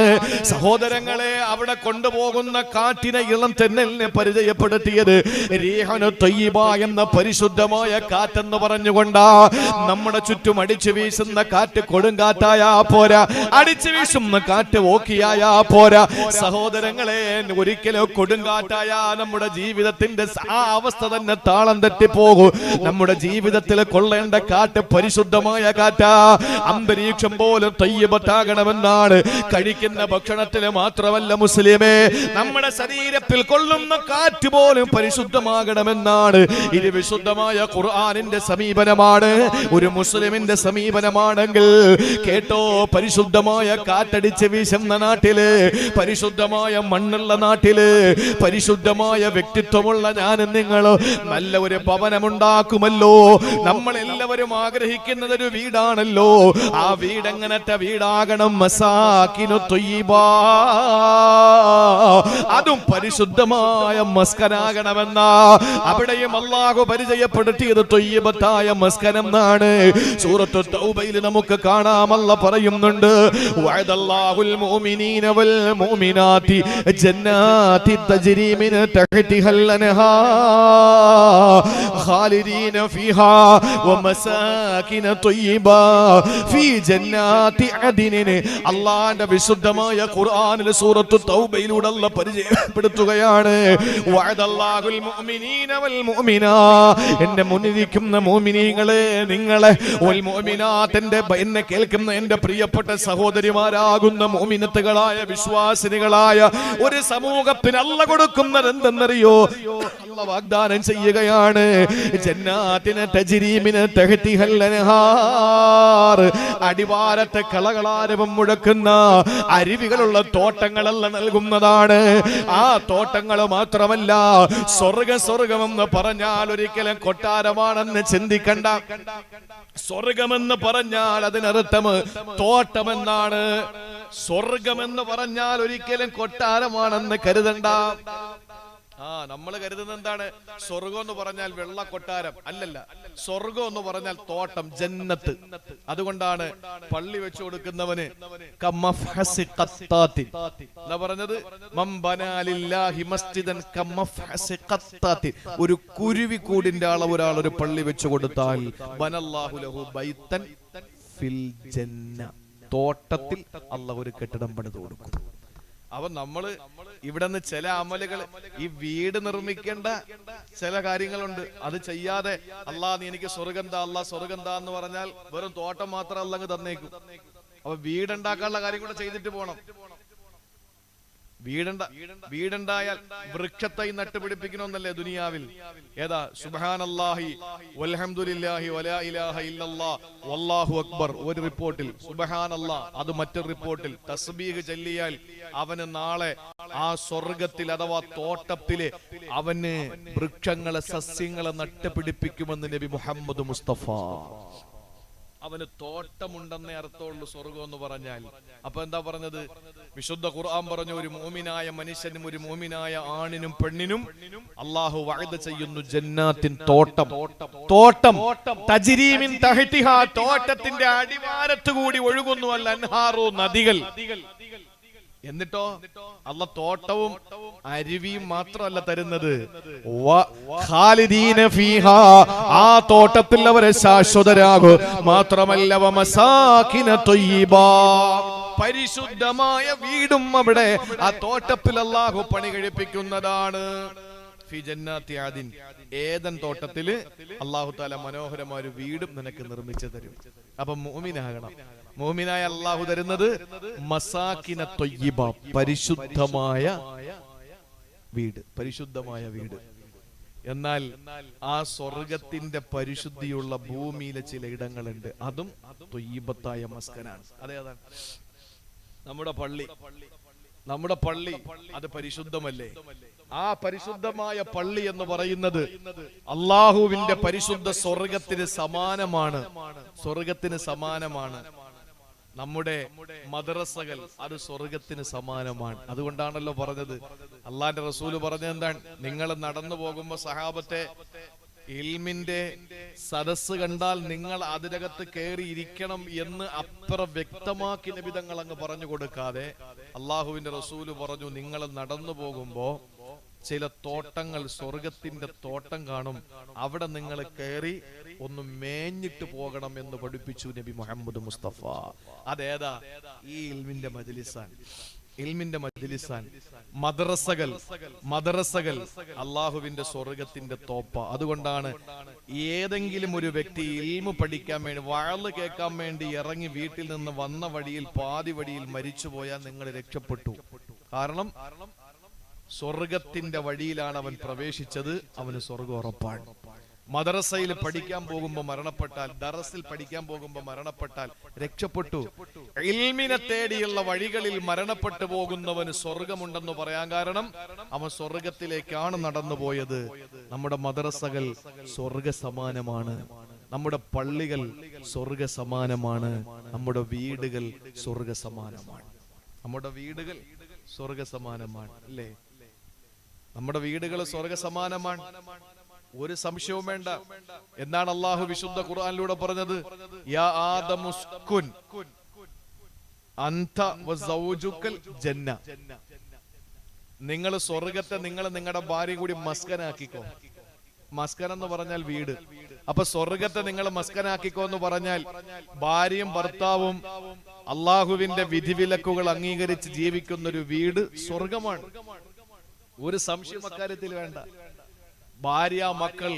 സഹോദരങ്ങളെ, അവിടെ കൊണ്ടുപോകുന്ന കാറ്റിനെ, ഇളം തെന്നലിനെ പരിചയപ്പെടുത്തിയത് റീഹുൻ തയ്യിബാ എന്ന പരിശുദ്ധമായ കാറ്റെന്ന് പറഞ്ഞുകൊണ്ടാ. നമ്മുടെ ചുറ്റും അടിച്ചു വീശുന്ന കാറ്റ് കൊടുങ്കാറ്റായാ പോരാ, അടിച്ചു വീശുന്ന കാറ്റ് ഓക്കിയായാ പോരാ. സഹോദരങ്ങളെ, ഒരിക്കലും കൊടുങ്കാറ്റായാ നമ്മുടെ ജീവിതത്തിന്റെ തന്നെ താളം തെറ്റിപ്പോകും. നമ്മുടെ ജീവിതത്തിൽ കൊള്ളേണ്ട കാറ്റ് പരിശുദ്ധമായ കാറ്റാ. അന്തരീക്ഷം പോലും തയ്യിബത്താകണമെന്നാണ്. കഴിക്കുന്ന ഭക്ഷണത്തിൽ മാത്രമല്ല മുസ്ലിമേ, നമ്മുടെ ശരീരത്തിൽ കൊള്ളുന്ന കാറ്റ് പോലും പരിശുദ്ധമാകണമെന്നാണ്. ഇത് വിശുദ്ധമായ ഖുർആനിന്റെ സമീപനമാണ്. ഒരു മുസ്ലിമിന്റെ സമീപനമാണെങ്കിൽ കേട്ടോ, പരിശുദ്ധമായ കാറ്റടിച്ച് വീശുന്ന നാട്ടില്, പരിശുദ്ധമായ മണ്ണുള്ള നാട്ടില്, പരിശുദ്ധമായ വ്യക്തിത്വമുള്ള ഞാനും നിങ്ങൾ നല്ല ഒരു ഭവനമുണ്ടാക്കുമല്ലോ. നമ്മൾ എല്ലാവരും ആഗ്രഹിക്കുന്നത് ഒരു വീടാണല്ലോ. ആ വീട് എങ്ങനത്തെ വീടാകണം? മസാകിനു ത്വയ്യിബാ, അതും പരിശുദ്ധമായ മസ്കനാകണമെന്ന അവിടെയും അല്ലാഹു പരിചയപ്പെടുത്തിയത് ത്വയ്യിബത്തായ മസ്കനം എന്നാണ്. സൂറത്തു തൗബയിൽ നമുക്ക് കാണാം, അല്ലാഹ് പറയുന്നുണ്ട് വഅദല്ലാഹുൽ മുഅ്മിനീന വൽ മുഅ്മിനാതി ജന്നാതി തജ്രി മിൻ തഹ്തിഹൽ അൻഹാർ ഖാലിദീന ഫീഹാ വമസാകിന ത്വയ്യിബാ ഫീ ജന്നാതി അദ്നിൻ. അല്ലാഹുവിന്റെ വിശുദ്ധമായ ഖുർആനിൽ സൂറത്തു തൗബയിലൂടെ അല്ലാഹ് പരിചയപ്പെടുത്തുകയാണ് വഅദല്ലാഹുൽ മുഅ്മിനീന വൽ മുഅ്മിനാ, എന്റെ മുന്നിരിക്കുന്ന മുഅ്മിനീങ്ങളെ, നിങ്ങളെ വൽ മുഅ്മിനാത്ത്, എന്നെ കേൾക്കുന്ന എന്റെ പ്രിയപ്പെട്ട സഹോദരിമാരാകുന്ന മുഅ്മിനത്തുകളായ വിശ്വാസിനികളായ ഒരു സമൂഹത്തിന് അല്ലാഹ് കൊടുക്കുന്നത് എന്തെന്നറിയോ? അല്ലാഹ് വാഗ്ദാനം ചെയ്യുകയാണ് ജന്നാത്തിനെ തജ്രി മിൻ തഹ്തിഹൽ അൻഹാർ, അടിവാരത്തെ കളകളാരവം മുഴക്കുന്ന അരുവികളുള്ള തോട്ടങ്ങളെല്ലാം നൽകുന്നതാണ്. ആ തോട്ടങ്ങൾ മാത്രമല്ല, സ്വർഗമെന്ന് പറഞ്ഞാൽ ഒരിക്കലും കൊട്ടാരമാണെന്ന് ചിന്തിക്കണ്ട. സ്വർഗമെന്ന് പറഞ്ഞാൽ അതിനർത്ഥം തോട്ടമെന്നാണ്. സ്വർഗമെന്ന് പറഞ്ഞാൽ ഒരിക്കലും കൊട്ടാരമാണെന്ന് കരുതണ്ട. നമ്മൾ കരുതുന്നത് എന്താണ്? സ്വർഗം എന്ന് പറഞ്ഞാൽ വെള്ള കൊട്ടാരം അല്ലല്ല. സ്വർഗം എന്ന് പറഞ്ഞാൽ തോട്ടം, ജന്നത്ത്. അതുകൊണ്ടാണ് പള്ളി വെച്ചു കൊടുക്കുന്നവന് എന്താ പറഞ്ഞത്? ഒരു കുരുവി കൂടിന്റെ അളവ് ഒരാൾ ഒരു പള്ളി വെച്ചു കൊടുത്താൽ ബനല്ലാഹു ലഹു ബൈതൻ ഫിൽ ജന്ന, തോട്ടത്തിൽ അല്ലാഹു ഒരു കെട്ടിടം പണിത് കൊടുക്കും. അവൻ നമ്മള് ഇവിടെ നിന്ന് ചില അമലുകൾ, ഈ വീട് നിർമ്മിക്കേണ്ട ചില കാര്യങ്ങളുണ്ട്, അത് ചെയ്യാതെ അല്ലാഹ് നീ എനിക്ക് സ്വർഗം താ, അല്ലാഹ് സ്വർഗം താ എന്ന് പറഞ്ഞാൽ വെറും തോട്ടം മാത്രം അല്ലാഹ് തന്നേക്കും. അപ്പൊ വീടുണ്ടാക്കാനുള്ള കാര്യം കൂടെ ചെയ്തിട്ട് പോണം. വീടുണ്ടായാൽ വൃക്ഷത്തൈ നട്ടുപിടിപ്പിക്കണമെന്നല്ലേ ദുനിയാവിൽ. ഏതാ സുബ്ഹാനല്ലാഹി വൽഹംദുലില്ലാഹി വലാ ഇലാഹ ഇല്ലല്ലാഹ് വല്ലാഹു അക്ബർ ഒരു റിപ്പോർട്ടിൽ, സുബ്ഹാനല്ലാഹ് അത് മറ്റൊരു റിപ്പോർട്ടിൽ. തസ്ബീഹ് ചൊല്ലിയാൽ അവന് നാളെ ആ സ്വർഗത്തിൽ അഥവാ തോട്ടത്തില് അവന് വൃക്ഷങ്ങളെ സസ്യങ്ങളെ നട്ടുപിടിപ്പിക്കുമെന്ന് നബി മുഹമ്മദ് മുസ്തഫ. അവന് തോട്ടമുണ്ടെന്നേ അർത്ഥമുള്ളൂ സ്വർഗം എന്ന് പറഞ്ഞാൽ. അപ്പൊ എന്താ പറഞ്ഞത്? വിശുദ്ധ ഖുർആൻ പറഞ്ഞു, ഒരു മുഅ്മിനായ മനുഷ്യനും ഒരു മുഅ്മിനായ ആണിനും പെണ്ണിനും അല്ലാഹു വഅദ ചെയ്യുന്നു ജന്നാത്തിൻ തോട്ടം. തോട്ടം തജ്രീ മിൻ തഹ്തിഹാ, തോട്ടത്തിന്റെ അടിവാരത്ത് കൂടി ഒഴുകുന്നു അൽ അൻഹാറു, നദികൾ. എന്നിട്ടോ അല്ലാഹ് തോട്ടവും അരുവിയും മാത്രമല്ല തരുന്നത്, ഖാലിദീന ഫീഹാ, ആ തോട്ടത്തിൽ അവരെ ശാശ്വതരാകും. മാത്രമല്ല വമസാകിന ത്വയ്യിബാ, പരിശുദ്ധമായ വീടും അവിടെ ആ തോട്ടത്തിൽ അല്ലാഹു പണി കഴിപ്പിക്കുന്നതാണ്. ഫി ജന്നാത്തി ആദിൻ, ഏദൻ തോട്ടത്തില് അല്ലാഹു തആല മനോഹരമായ ഒരു വീടും നിനക്ക് നിർമ്മിച്ചു തരും. അപ്പൊ മുഅ്മിനാകണം. മുഅ്മിനായ അല്ലാഹു തരുന്നത് മസാകിന ത്വയ്യിബ, പരിശുദ്ധമായ വീട്, പരിശുദ്ധമായ വീട്. എന്നാൽ ആ സ്വർഗത്തിന്റെ പരിശുദ്ധിയുള്ള ഭൂമിയിലെ ചില ഇടങ്ങളുണ്ട്, അതും ത്വയ്യിബത്തായ മസ്കനാണ്. അതേതാണ്? നമ്മുടെ പള്ളി അത് പരിശുദ്ധമല്ലേ? ആ പരിശുദ്ധമായ പള്ളി എന്ന് പറയുന്നത് അള്ളാഹുവിന്റെ പരിശുദ്ധ സ്വർഗത്തിന് സമാനമാണ്. സ്വർഗത്തിന് സമാനമാണ്. നമ്മുടെ മദ്രസകൾ അത് സ്വർഗത്തിന് സമാനമാണ്. അതുകൊണ്ടാണല്ലോ പറഞ്ഞത്, അള്ളാന്റെ റസൂല് പറഞ്ഞത് എന്താണ്? നിങ്ങൾ നടന്നു പോകുമ്പോ സഹാബത്തെ ഇൽമിന്റെ സദസ് കണ്ടാൽ നിങ്ങൾ അതിനകത്ത് കയറി ഇരിക്കണം എന്ന് അത്ര വ്യക്തമാക്കി നബി തങ്ങൾ അങ്ങ് പറഞ്ഞു കൊടുക്കാതെ അള്ളാഹുവിന്റെ റസൂല് പറഞ്ഞു, നിങ്ങൾ നടന്നു പോകുമ്പോ ചില തോട്ടങ്ങൾ, സ്വർഗത്തിന്റെ തോട്ടം കാണും, അവിടെ നിങ്ങൾ കയറി ഒന്ന് മേഞ്ഞിട്ട് പോകണം എന്ന് പഠിപ്പിച്ചു നബി മുഹമ്മദ് മുസ്തഫ. അതേതാ? ഈ ഇൽമിന്റെ മജ്ലിസാണ്. ഇൽമിന്റെ മജ്ലിസാൻ, മദ്രസകൾ അള്ളാഹുവിന്റെ സ്വർഗത്തിന്റെ തോപ്പ. അതുകൊണ്ടാണ് ഏതെങ്കിലും ഒരു വ്യക്തി ഇൽമു പഠിക്കാൻ വേണ്ടി, വഅള് കേൾക്കാൻ വേണ്ടി ഇറങ്ങി വീട്ടിൽ നിന്ന് വന്ന വഴിയിൽ പാതി വഴിയിൽ മരിച്ചു പോയാൽ നിങ്ങൾ രക്ഷപ്പെട്ടു. കാരണം സ്വർഗത്തിന്റെ വഴിയിലാണ് അവൻ പ്രവേശിച്ചത്, അവന് സ്വർഗം ഉറപ്പാണ്. മദ്രസയിൽ പഠിക്കാൻ പോകുമ്പോൾ മരണപ്പെട്ടാൽ, ദറസിൽ പഠിക്കാൻ പോകുമ്പോൾ മരണപ്പെട്ടാൽ രക്ഷപ്പെട്ടു. ഇൽമിനെ തേടിയുള്ള വഴികളിൽ മരണപ്പെട്ടു പോകുന്നവന് സ്വർഗമുണ്ടെന്ന് പറയാൻ കാരണം അവൻ സ്വർഗത്തിലേക്കാണ് നടന്നു പോയത്. നമ്മുടെ മദ്രസകൾ സ്വർഗ സമാനമാണ്, നമ്മുടെ പള്ളികൾ സ്വർഗ സമാനമാണ്, നമ്മുടെ വീടുകൾ സ്വർഗ സമാനമാണ്. നമ്മുടെ വീടുകൾ സ്വർഗ സമാനമാണ് അല്ലേ? നമ്മുടെ വീടുകൾ സ്വർഗ സമാനമാണ്, ഒരു സംശയവും വേണ്ട. എന്നാണ് അള്ളാഹു വിശുദ്ധ ഖുർആനിലൂടെ പറഞ്ഞത്, യാ ആദമുസ്കുൻ അൻത വസൗജുകൽ ജന്ന, നിങ്ങൾ സ്വർഗത്തെ നിങ്ങൾ നിങ്ങളുടെ ഭാര്യ കൂടി മസ്കനാക്കിക്കോ. മസ്കൻ എന്ന് പറഞ്ഞാൽ വീട്. അപ്പൊ സ്വർഗത്തെ നിങ്ങൾ മസ്കനാക്കിക്കോ എന്ന് പറഞ്ഞാൽ ഭാര്യയും ഭർത്താവും അള്ളാഹുവിന്റെ വിധിവിലക്കുകൾ അംഗീകരിച്ച് ജീവിക്കുന്ന ഒരു വീട് സ്വർഗമാണ്. ഒരു സംശയം അക്കാര്യത്തിൽ വേണ്ട. ഭാര്യ, മക്കൾ,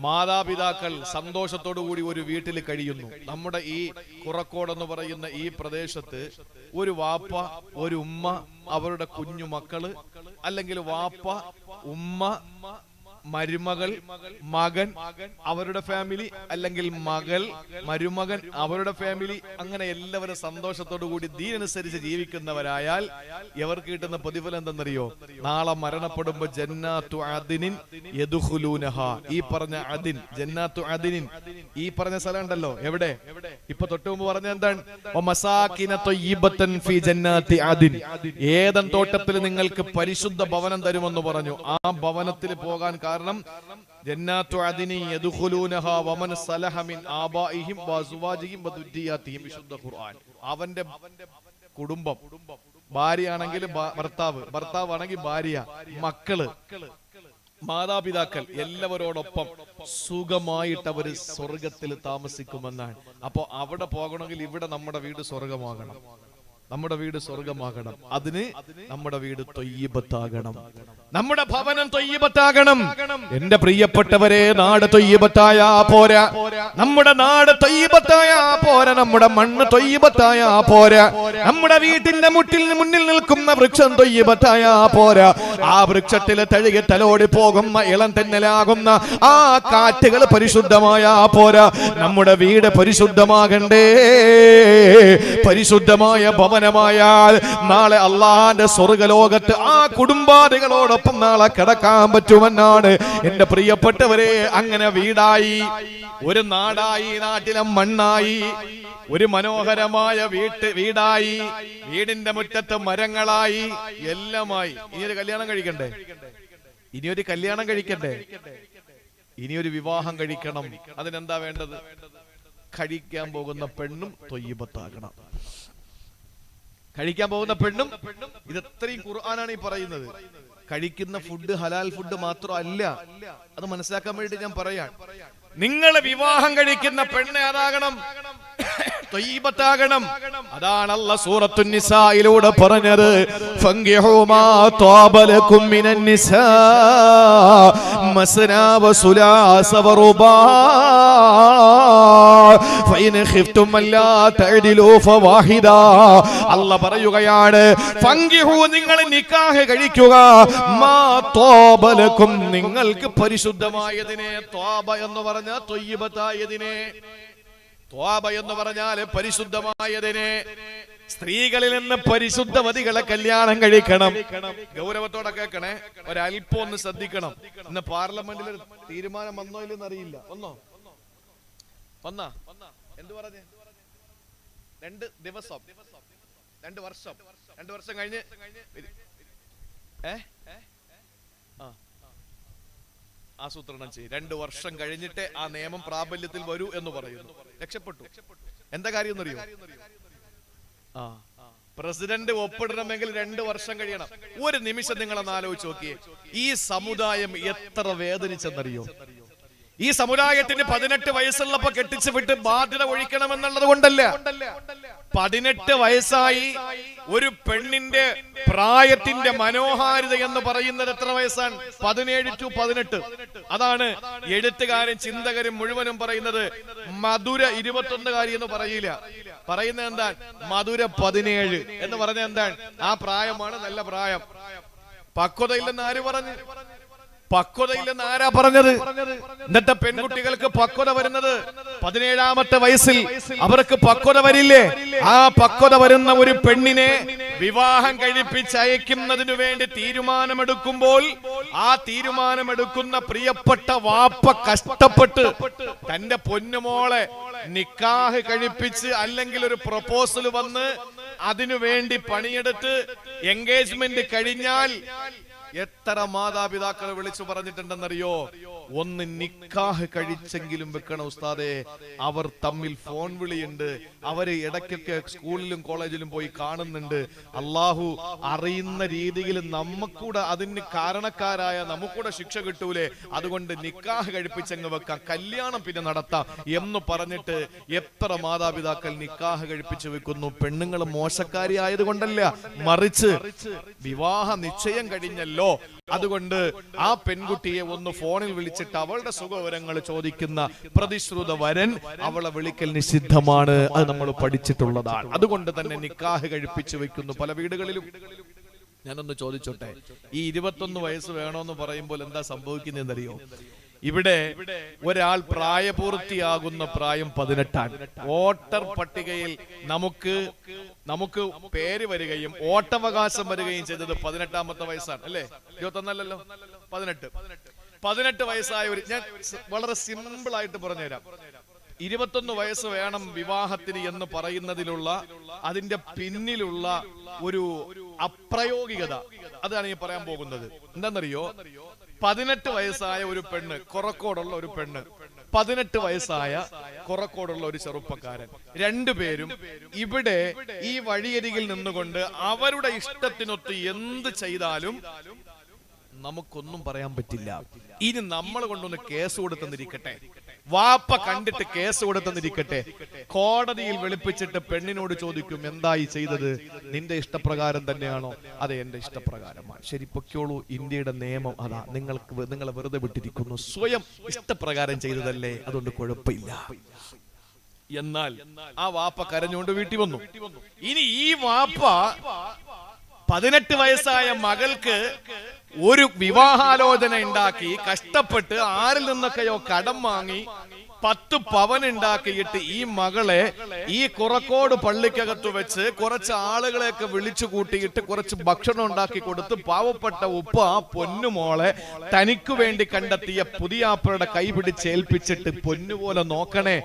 മാതാപിതാക്കൾ സന്തോഷത്തോടു കൂടി ഒരു വീട്ടിൽ കഴിയുന്നു. നമ്മുടെ ഈ കുറക്കോട് എന്ന് പറയുന്ന ഈ പ്രദേശത്ത് ഒരു വാപ്പ, ഒരു ഉമ്മ, അവരുടെ കുഞ്ഞു മക്കള്, അല്ലെങ്കിൽ വാപ്പ, ഉമ്മ, മരുമകൾ, മകൻ, അവരുടെ ഫാമിലി, അല്ലെങ്കിൽ മകൾ, മരുമകൻ, അവരുടെ ഫാമിലി, അങ്ങനെ എല്ലാവരും സന്തോഷത്തോടു കൂടി ദീനനുസരിച്ച് ജീവിക്കുന്നവരായാൽ ഇവർക്ക് കിട്ടുന്ന പ്രതിഫലം എന്തെന്നറിയോ? നാളെ മരണപ്പെടുമ്പോ ജന്നാത്തു അദ്നിൻ യദ്ഖുലൂനഹ, ഈ പറഞ്ഞ അദിൻ, ജന്നാത്തു അദ്നിൻ, ഈ പറഞ്ഞ സ്ഥലം ഉണ്ടല്ലോ, എവിടെ? ഇപ്പൊ തൊട്ട് മുമ്പ് പറഞ്ഞ എന്താണ്? വമസാകിന ത്വയ്യിബതൻ ഫീ ജന്നാത്തി അദിൻ, ഏദൻ തോട്ടത്തിൽ നിങ്ങൾക്ക് പരിശുദ്ധ ഭവനം തരുമെന്ന് പറഞ്ഞു. ആ ഭവനത്തിൽ പോകാൻ കാരണം ജന്നാത്തു അദ്നി യദ്ഖുലൂനഹ വമൻ സലഹ മിൻ ആബാഇഹിം വഅസ്വാജിഹിം വദുരിയാതിഹിം, വിശുദ്ധ ഖുർആൻ. അവന്റെ കുടുംബം, ഭാര്യയാണെങ്കിൽ ഭർത്താവ്, ഭർത്താവാണെങ്കിൽ ഭാര്യ, മക്കള്, മാതാപിതാക്കൾ എല്ലാവരോടൊപ്പം സുഖമായിട്ട് അവര് സ്വർഗത്തിൽ താമസിക്കുമെന്നാണ്. അപ്പൊ അവിടെ പോകണമെങ്കിൽ ഇവിടെ നമ്മുടെ വീട് സ്വർഗമാകണം. നമ്മുടെ വീട് സ്വർഗമാകണം. അതിന് നമ്മുടെ വീട് തൊയ്യിബത്താകണം, നമ്മുടെ ഭവനം തൊയ്യിബത്താകണം. എന്റെ പ്രിയപ്പെട്ടവരെ, നാട് തൊയ്യിബത്തായ പോരാ, നമ്മുടെ നാട് തൊയ്യിബത്തായ പോരാ, നമ്മുടെ മണ്ണ് തൊയ്യിബത്തായ പോരാ, നമ്മുടെ വീട്ടിന്റെ മുന്നിൽ നിൽക്കുന്ന വൃക്ഷം തൊയ്യിബത്തായ പോരാ. ആ വൃക്ഷത്തിൽ തഴുകി തലോടി പോകുന്ന ഇളം തെന്നലാകുന്ന ആ കാറ്റുകൾ പരിശുദ്ധമായ പോരാ. നമ്മുടെ വീട് പരിശുദ്ധമാകണ്ടേ. പരിശുദ്ധമായ ഭവനമായാൽ നാളെ അള്ളാന്റെ സ്വർഗലോകത്ത് ആ കുടുംബാദികളോടൊപ്പം നാളെ കിടക്കാൻ പറ്റുമെന്നാണ് എന്റെ പ്രിയപ്പെട്ടവരെ. അങ്ങനെ വീടായി, ഒരു നാടായി, നാട്ടിലെ മണ്ണായി, ഒരു മനോഹരമായ വീടായി, വീടിന്റെ മുറ്റത്ത് മരങ്ങളായി, എല്ലാമായി. ഇനിയൊരു കല്യാണം കഴിക്കണ്ടേ? ഇനിയൊരു കല്യാണം കഴിക്കണ്ടേ? ഇനിയൊരു വിവാഹം കഴിക്കണം. അതിനെന്താ വേണ്ടത്? കഴിക്കാൻ പോകുന്ന പെണ്ണും തൊയ്യിബത്താകണം. കഴിക്കാൻ പോകുന്ന പെണ്ണും, ഇതത്രയും ഖുർആനാണ് ഈ പറയുന്നത്. കഴിക്കുന്ന ഫുഡ് ഹലാൽ ഫുഡ് മാത്രമല്ല, അത് മനസ്സിലാക്കാൻ വേണ്ടി ഞാൻ പറയാൻ. നിങ്ങൾ വിവാഹം കഴിക്കുന്ന പെണ്ണ് അതാകണം, ത്വയ്യിബത്താകണം. അതാണ് അല്ലാഹ് സൂറത്തുൻ നിസായിലൂടെ പറഞ്ഞത്, ഫംഗിഹു മാ ത്വാബ ലക്കും മിനൻ നിസാ മസ്നാ വസുലാസ വറുബാ ഫഇൻ ഖിഫ്തും അല്ലാ തഅദിലു ഫവാഹിദാ. അല്ലാഹ് പറയുകയാണ്, ഫംഗിഹു, നിങ്ങൾ നിക്കാഹ് കഴിക്കുക, മാ ത്വാബ ലക്കും, നിങ്ങൾക്ക് പരിശുദ്ധമായതിനെ. ത്വാബ എന്ന് പറഞ്ഞാൽ ത്വയ്യിബത്തായതിനെ. ത്വാബ എന്ന് പറഞ്ഞാൽ പരിശുദ്ധമായതിനെ. സ്ത്രീകളിൽ നിന്ന് പരിശുദ്ധവതികളെ കല്യാണം കഴിക്കണം. ഗൗരവത്തോടെ കേൾക്കണേ, ഒരല്പം ഒന്ന് ശ്രദ്ധിക്കണം. ഇന്ന് പാർലമെന്റിൽ ഒരു തീരുമാനം വന്നോ ഇല്ലെന്ന് അറിയില്ല. വന്നാ എന്ത് പറഞ്ഞേ? 2 ദിവസം 2 വർഷം 2 വർഷം കഴിഞ്ഞ് ആസൂത്രണം ചെയ്യും. 2 വർഷം കഴിഞ്ഞിട്ട് ആ നിയമം പ്രാബല്യത്തിൽ വരൂ എന്ന് പറയുന്നു. രക്ഷപ്പെട്ടു. എന്താ കാര്യം എന്നറിയോ? പ്രസിഡന്റ് ഒപ്പിടണമെങ്കിൽ 2 വർഷം കഴിയണം. ഒരു നിമിഷം നിങ്ങളൊന്ന് ആലോചിച്ച് നോക്കിയേ, ഈ സമുദായം എത്ര വേദനിച്ചെന്നറിയോ? ഈ സമുദായത്തിന് 18 വയസ്സുള്ളപ്പോ കെട്ടിച്ചു വിട്ട് ബാധ്യത ഒഴിക്കണമെന്നുള്ളത് കൊണ്ടല്ല. 18 വയസ്സായി ഒരു പെണ്ണിന്റെ പ്രായത്തിന്റെ മനോഹാരിത എന്ന് പറയുന്നത് എത്ര വയസ്സാണ്? 17 to 18. അതാണ് എഴുത്തുകാരും ചിന്തകരും മുഴുവനും പറയുന്നത്. മധുര 21 എന്ന് പറയില്ല, പറയുന്നത് എന്താ? മധുര 17 എന്ന് പറഞ്ഞ എന്താണ്? ആ പ്രായമാണ് നല്ല പ്രായം. പക്വതയില്ലെന്ന് ആര് പറഞ്ഞു? പക്വതയില്ലെന്ന് ആരാ പറഞ്ഞത്? എന്നിട്ട് പെൺകുട്ടികൾക്ക് പക്വത വരുന്നത് 17ാമത്തെ വയസ്സിൽ. അവർക്ക് പക്വത വരില്ലേ? ആ പക്വത വരുന്ന ഒരു പെണ്ണിനെ വിവാഹം കഴിപ്പിച്ചയക്കുന്നതിനു വേണ്ടി തീരുമാനമെടുക്കുമ്പോൾ ആ തീരുമാനമെടുക്കുന്ന പ്രിയപ്പെട്ട വാപ്പ കഷ്ടപ്പെട്ട് തന്റെ പൊന്നുമോളെ നിക്കാഹ് കഴിപ്പിച്ച്, അല്ലെങ്കിൽ ഒരു പ്രൊപ്പോസൽ വന്ന് അതിനു വേണ്ടി പണിയെടുത്ത് എൻഗേജ്മെന്റ് കഴിഞ്ഞാൽ എത്ര മാതാപിതാക്കൾ വിളിച്ചു പറഞ്ഞിട്ടുണ്ടെന്നറിയോ? ഒന്ന് നിക്കാഹ് കഴിച്ചെങ്കിലും വെക്കണം ഉസ്താദേ. അവർ തമ്മിൽ ഫോൺ വിളിയുണ്ട്, അവര് ഇടയ്ക്കൊക്കെ സ്കൂളിലും കോളേജിലും പോയി കാണുന്നുണ്ട്. അള്ളാഹു അറിയുന്ന രീതിയിൽ നമുക്കൂടെ അതിന് കാരണക്കാരായ നമുക്കൂടെ ശിക്ഷ കിട്ടൂലേ, അതുകൊണ്ട് നിക്കാഹ് കഴിപ്പിച്ചങ്ങ് വെക്കാം, കല്യാണം പിന്നെ നടത്താം എന്ന് പറഞ്ഞിട്ട് എത്ര മാതാപിതാക്കൾ നിക്കാഹ് കഴിപ്പിച്ചു വെക്കുന്നു. പെണ്ണുങ്ങൾ മോശക്കാരി ആയതുകൊണ്ടല്ല, മറിച്ച് വിവാഹ നിശ്ചയം കഴിഞ്ഞല്ലോ, അതുകൊണ്ട് ആ പെൺകുട്ടിയെ ഒന്ന് ഫോണിൽ വിളിച്ചിട്ട് അവളുടെ സുഖവിവരങ്ങൾ ചോദിക്കുന്ന പ്രതിശ്രുത വരൻ അവളെ വിളിക്കൽ നിഷിദ്ധമാണ്. അത് നമ്മൾ പഠിച്ചിട്ടുള്ളതാണ്. അതുകൊണ്ട് തന്നെ നിക്കാഹ് കഴിപ്പിച്ചു വെക്കുന്നു പല വീടുകളിലും. ഞാനൊന്ന് ചോദിച്ചോട്ടെ, ഈ 21 വയസ്സ് വേണോന്ന് പറയുമ്പോൾ എന്താ സംഭവിക്കുന്നതെന്നറിയോ? ഇവിടെ ഒരാൾ പ്രായപൂർത്തിയാകുന്ന പ്രായം 18ആണ്. വോട്ടർ പട്ടികയിൽ നമുക്ക് പേര് വരികയും വോട്ടവകാശം വരികയും ചെയ്തത് 18ാമത്തെ വയസ്സാണ്, അല്ലേ? 21 അല്ലല്ലോ, 18 വയസ്സായ ഒരു, ഞാൻ വളരെ സിമ്പിൾ ആയിട്ട് പറഞ്ഞുതരാം. 21 വയസ്സ് വേണം വിവാഹത്തിന് എന്ന് പറയുന്നതിലുള്ള അതിന്റെ പിന്നിലുള്ള ഒരു അപ്രായോഗികത, അതാണ് ഈ പറയാൻ പോകുന്നത്. എന്താണെന്നറിയോ? 18 വയസ്സായ ഒരു പെണ്ണ്, കൊറക്കോടുള്ള ഒരു പെണ്ണ്, 18 വയസ്സായ കൊറക്കോടുള്ള ഒരു ചെറുപ്പക്കാരൻ, രണ്ടുപേരും ഇവിടെ ഈ വഴിയരികിൽ നിന്നുകൊണ്ട് അവരുടെ ഇഷ്ടത്തിനൊത്ത് എന്ത് ചെയ്താലും നമുക്കൊന്നും പറയാൻ പറ്റില്ല. ഇനി നമ്മൾ കൊണ്ടൊന്ന് കേസ് കൊടുത്തെന്നിരിക്കട്ടെ, വാപ്പ കണ്ടിട്ട് കേസ് കൊടുത്തെന്നിരിക്കട്ടെ, കോടതിയിൽ വിളിപ്പിച്ചിട്ട് പെണ്ണിനോട് ചോദിക്കും, എന്തായി ചെയ്തത്? നിന്റെ ഇഷ്ടപ്രകാരം തന്നെയാണോ? അതെ, എന്റെ ഇഷ്ടപ്രകാരമാണ്. ശരി, പൊക്കോളൂ, ഇന്ത്യയുടെ നിയമം അതാ, നിങ്ങളെ വെറുതെ വിട്ടിരിക്കുന്നു, സ്വയം ഇഷ്ടപ്രകാരം ചെയ്തതല്ലേ, അതുകൊണ്ട് കുഴപ്പമില്ല. എന്നാൽ ആ വാപ്പ കരഞ്ഞുകൊണ്ട് വീട്ടിൽ വന്നു. ഇനി ഈ വാപ്പ 18 വയസ്സായ മകൾക്ക് ഒരു വിവാഹാലോചന ഉണ്ടാക്കി, കഷ്ടപ്പെട്ട് ആരിൽ നിന്നൊക്കെയോ കടം വാങ്ങി 10 പവൻ ഉണ്ടാക്കിയിട്ട് ഈ മകളെ ഈ കുറക്കോട് പള്ളിക്കകത്ത് വെച്ച് കുറച്ച് ആളുകളെയൊക്കെ വിളിച്ചു കൂട്ടിയിട്ട് കുറച്ച് ഭക്ഷണം ഉണ്ടാക്കി കൊടുത്ത് പാവപ്പെട്ട ഉപ്പ ആ പൊന്നുമോളെ തനിക്ക് വേണ്ടി കണ്ടെത്തിയ പുതിയാപ്പയുടെ കൈ പിടിച്ചേൽപ്പിച്ചിട്ട് പൊന്നുപോലെ നോക്കണേ,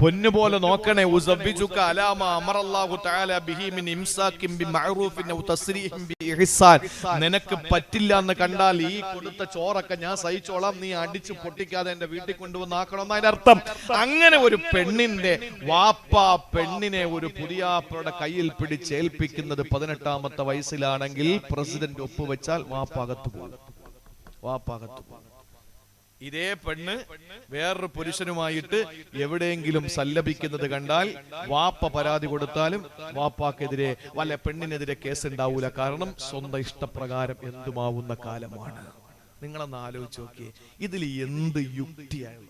പൊന്നുപോലെ നോക്കണേ, ഉസബ്ബിജുക അലാമ അമറല്ലാഹു തആല ബിഹി മിൻ ഇംസാകിൻ ബിമഅറൂഫിൻ ഔ തസ്രീഹിൻ ബിഇഹ്സാൻ. നിനക്ക് പറ്റില്ല എന്ന് കണ്ടാൽ ഈ കൊടുത്ത ചോറൊക്കെ ഞാൻ സഹിച്ചോളാം, നീ അടിച്ചു പൊട്ടിക്കാതെ എന്റെ വീട്ടിൽ കൊണ്ടുവന്നാക്കണം എന്നതിന്റെ അർത്ഥം. അങ്ങനെ ഒരു പെണ്ണിന്റെ വാപ്പ പെണ്ണിനെ ഒരു പുതിയാപ്പയുടെ കയ്യിൽ പിടിച്ചേൽപ്പിക്കുന്നത് 18ാമത്തെ വയസ്സിലാണെങ്കിൽ പ്രസിഡന്റ് ഒപ്പുവെച്ചാൽ വാപ്പാകത്ത് പോകും. ഇതേ പെണ്ണ് വേറൊരു പുരുഷനുമായിട്ട് എവിടെയെങ്കിലും സല്ലപിക്കുന്നത് കണ്ടാൽ വാപ്പ പരാതി കൊടുത്താലും വാപ്പാക്കെതിരെ വല്ല പെണ്ണിനെതിരെ കേസ് ഉണ്ടാവൂല. കാരണം സ്വന്തം ഇഷ്ടപ്രകാരം എന്തുമാവുന്ന കാലമാണ്. നിങ്ങളൊന്ന് ആലോചിച്ച് നോക്കിയേ, ഇതിൽ എന്ത് യുക്തിയാണ്?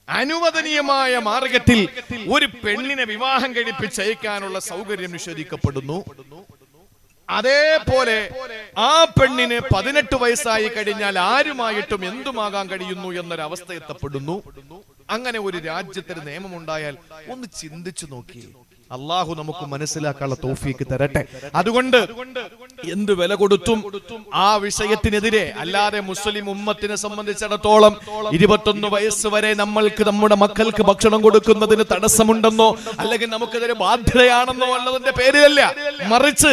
അനുവദനീയമായ മാർഗത്തിൽ ഒരു പെണ്ണിനെ വിവാഹം കഴിപ്പിച്ചയക്കാനുള്ള സൗകര്യം നിഷേധിക്കപ്പെടുന്നു. അതേപോലെ ആ പെണ്ണിന് 18 വയസ്സായി കഴിഞ്ഞാൽ ആരുമായിട്ടും എന്തുമാകാൻ കഴിയുന്നു എന്നൊരവസ്ഥ എത്തപ്പെടുന്നു. അങ്ങനെ ഒരു രാജ്യത്തിന് നിയമമുണ്ടായാൽ ഒന്ന് ചിന്തിച്ചു നോക്കിയേ. അള്ളാഹു നമുക്ക് മനസ്സിലാക്കാനുള്ള തൗഫീക്ക് തരട്ടെ. അതുകൊണ്ട് എന്ത് വില കൊടുത്തും ആ വിഷയത്തിനെതിരെ, അല്ലാതെ മുസ്ലിം ഉമ്മത്തിനെ സംബന്ധിച്ചിടത്തോളം 21 വയസ്സ് വരെ നമ്മൾക്ക് നമ്മുടെ മക്കൾക്ക് ഭക്ഷണം കൊടുക്കുന്നതിന് തടസ്സമുണ്ടെന്നോ അല്ലെങ്കിൽ നമുക്കെതിരെ ബാധ്യതയാണെന്നോ അല്ലതിന്റെ പേരിലല്ല, മറിച്ച്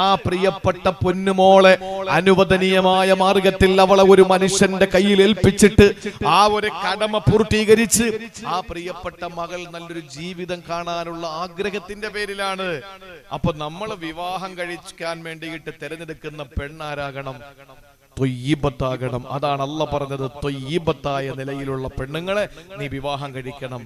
ആ പ്രിയപ്പെട്ട പൊന്നുമോളെ അനുവദനീയമായ മാർഗത്തിൽ അവളെ ഒരു മനുഷ്യന്റെ കയ്യിൽ ഏൽപ്പിച്ചിട്ട് ആ ഒരു കടമ പൂർത്തീകരിച്ച് ആ പ്രിയപ്പെട്ട മകൾ നല്ലൊരു ജീവിതം കാണാനുള്ള ആഗ്രഹത്തിന്റെ പേരിലാണ്. അപ്പൊ നമ്മൾ വിവാഹം കഴിക്കാൻ വേണ്ടിയിട്ട് തിരഞ്ഞെടുക്കുന്ന പെണ്ണാരാകണം? ത്വയ്യിബത്താകണം. അതാണ് അല്ലാഹ് പറഞ്ഞത്, ത്വയ്യിബത്തായ നിലയിലുള്ള പെണ്ണുങ്ങളെ നീ വിവാഹം കഴിക്കണം.